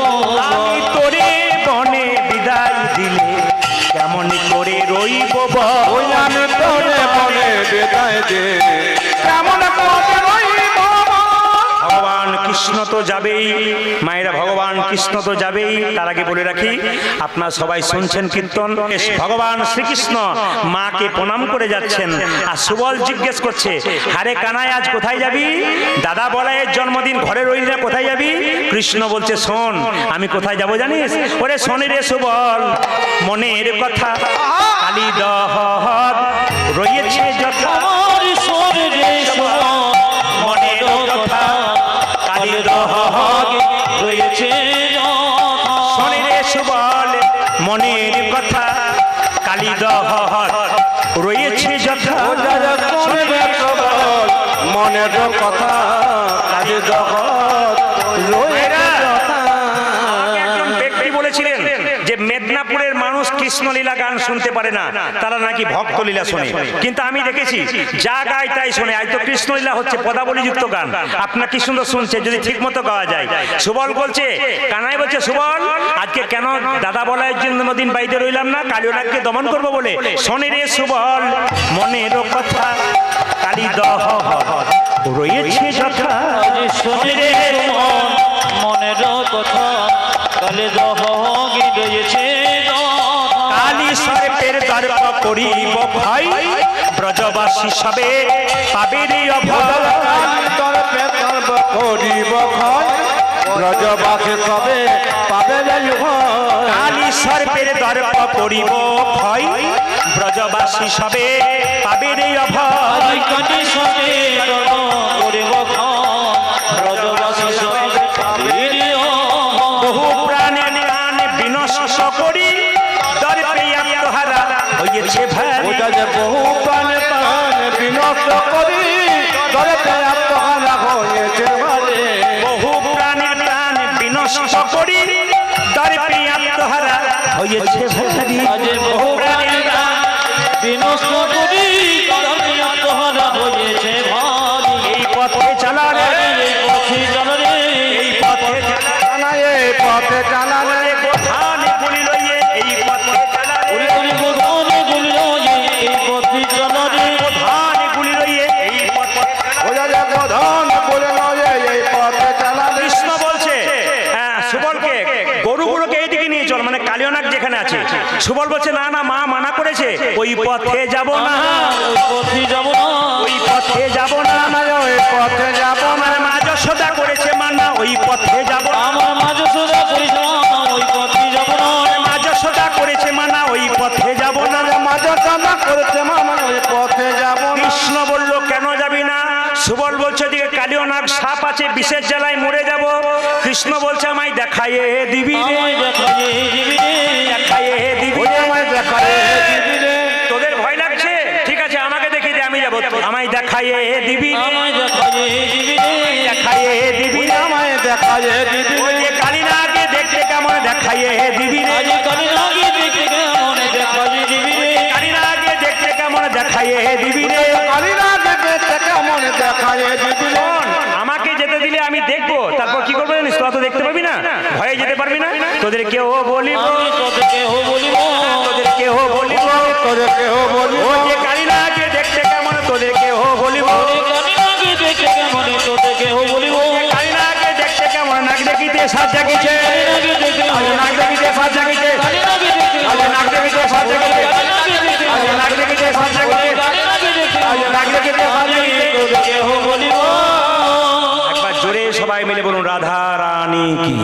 আমি তোরে বনে বিদায় দিলে, কেমন করে রইব বল? ওই আমি তোরে বনে বিদায় দে, কেমন করে রইব ভগবান কৃষ্ণ তো যাবেই, মায়েরা ভগবান কৃষ্ণ তো যাবেই। তার আগে বলে রাখি, আপনারা সবাই শুনছেন কীর্তন, ভগবান শ্রীকৃষ্ণ মাকে প্রণাম করে যাচ্ছেন, আর সুবল জিজ্ঞেস করছে, হারে কানাই আজ কোথায় যাবি? দাদা বলাইয়ের জন্মদিন, ঘরে রইলি না, কোথায় যাবি? কৃষ্ণ বলছে, শোন আমি কোথায় যাব জানিস? ওরে শনি রে সুবল, মনের কথা কালী দহদ রয়েছে যথা, আমার শরীরে মনের কথা কালী দহদ রয়েছে শনিরে সুবল, মনের কথা কালী দহদ রয়েছে যথা। মনের কথা কাজে জগৎ একজন ব্যক্তি বলেছিলেন যে মেদিনীপুরের মানুষ কৃষ্ণলীলা গান শুনতে পারে না, তারা নাকি ভক্তলীলা শোনে। কিন্তু আমি দেখেছি যা গায় তাই শোনে। আজ তো কৃষ্ণলীলা হচ্ছে, পদাবলীযুক্ত গান। আপনার কি সুন্দর শুনছে যদি ঠিক মতো গাওয়া যায়। সুবল বলছে, কানাই বলছে, সুবল আজকে কেন দাদা বলাইয়ের জন্মদিন বাড়িতে রইলাম না? কালিয়াকে দমন করবো বলে। শোনে রে সুবল, মনের কথা কালী দহদ রয়েছে যথা। শরীরে মনের কথা কালে দহগে রয়েছে কালী সর্পের দর্প করিব ভয়, ব্রজবাসী সবে পাবে রে অভয়। করিব ভয়, ব্রজবাসী সবে পাবে ভয়। কালী সর্পের দর্প করিব ভয়, ব্রজবাসী সবে পাবে রে অভয়। কাটি সবে করিব ব্রজবাসী সবে বহু প্রাণে প্রাণ বিনষ্ট করি, দর্পে আত্মহারা হয়েছে ভারী। ওটা যে বহু প্রাণে প্রাণ বিনষ্ট করি, দরেতে আত্মহারা হয়েছে ভারে। বহু প্রাণে প্রাণ বিনষ্ট করি, দর্পে আত্মহারা হয়েছে ভারী। বহু প্রাণে প্রাণ বিনষ্ট করি আত্মহারা হয়েছে ভারী। এই পথে চলা রে, এই পথে চল রে, এই পথে চলা এই পথে চালালে রে, গোধান গুলি লইয়ে এই পথে চলা রে, গোধনে গুলিল এই পথে চল রে। গোধান গুলি লইয়ে এই পথে চলা রে। ওটা যে প্রধান বলে নয় এই পথে চালালে। কৃষ্ণ বলছে হ্যাঁ সুবলকে, গরুগুলোকে এইদিকে নিয়ে চল, মানে কালিয়নাগ যেখানে আছে। সুবল বলছে, না না মা মানা করেছে, ওই পথে যাব না, ওই পথে যাব না, ওই পথে যাব না, ওই পথে যাব আমার মা যশোদা করেছে মানা, ওই পথে যাব না, আমার মাঝে সোজা করিস না, ওই পথে যাব না, মা যশোদা বাধা করেছে মামা ওই পথে যাব না কৃষ্ণ বলল কেন যাবি না? সুবল বলছে দিকে কালিও নাগ সাপ আছে, বিষের জ্বালায় মরে যাব। কৃষ্ণ বলছে আমায় দেখাইয়ে দিবি রে, আমায় দেখাইয়ে দিবি রে, দেখাইয়ে দিবি ওই রে। আমায় দেখায় দিবি রে তোদের ভয় লাগছে? ঠিক আছে আমাকে দেখিয়ে দে, আমি যাবো। আমায় দেখাইয়ে দিবি রে, আমায় দেখাইয়ে দিবি রে, দেখাইয়ে দিবি ওই রে। আমায় দেখায় দিবি ওই রে যে কালী নাগে দেখতে কেমন দেখাইয়ে দিবি রে, আজ কালী নাগে দেখতে কেমন দেখাইয়ে দিবি রে, কালী নাগে দেখতে কেমন দেখাইয়ে দিবি রে। কালীনাথ দেখতে কেমন দেখায় দিবি রে শোন, আমাকে যেতে দিলে আমি দেখবো, তারপর কি করবো জানিস? তোরা তো দেখতে পাবি না, ভয়ে যেতে পারবি না। তোদের কেউ বলিব, আমি তোদেরকে হো বলিব, তোদের কেউ বলিব, তোরে কেহ বলি ও যে কালী নাগে দেখতে কেমন তোদের কেউ বলিব, ওরে কালী নাগে দেখতে কেমন তোদেরকে হো বলিব, কালী নাগে দেখতে কেমন নাক দেখিতে সাজ জাগিছে, কালী নাগে দেখতে আজ নাক দেখিতে সাজ জাগিছে, কালী নাগে দেখতে আজ নাক দেখিতে সাজ জাগিছে, কালী নাগে দেখতে আজ নাক দেখিতে সাজ জাগিছে, কালী নাগে দেখতে আজ নাক দেখিতে সাজ জাগিছে। তোদেরকে হো বলিব। একবার জোরে সবাই মিলে বলুন রাধা রানী কি।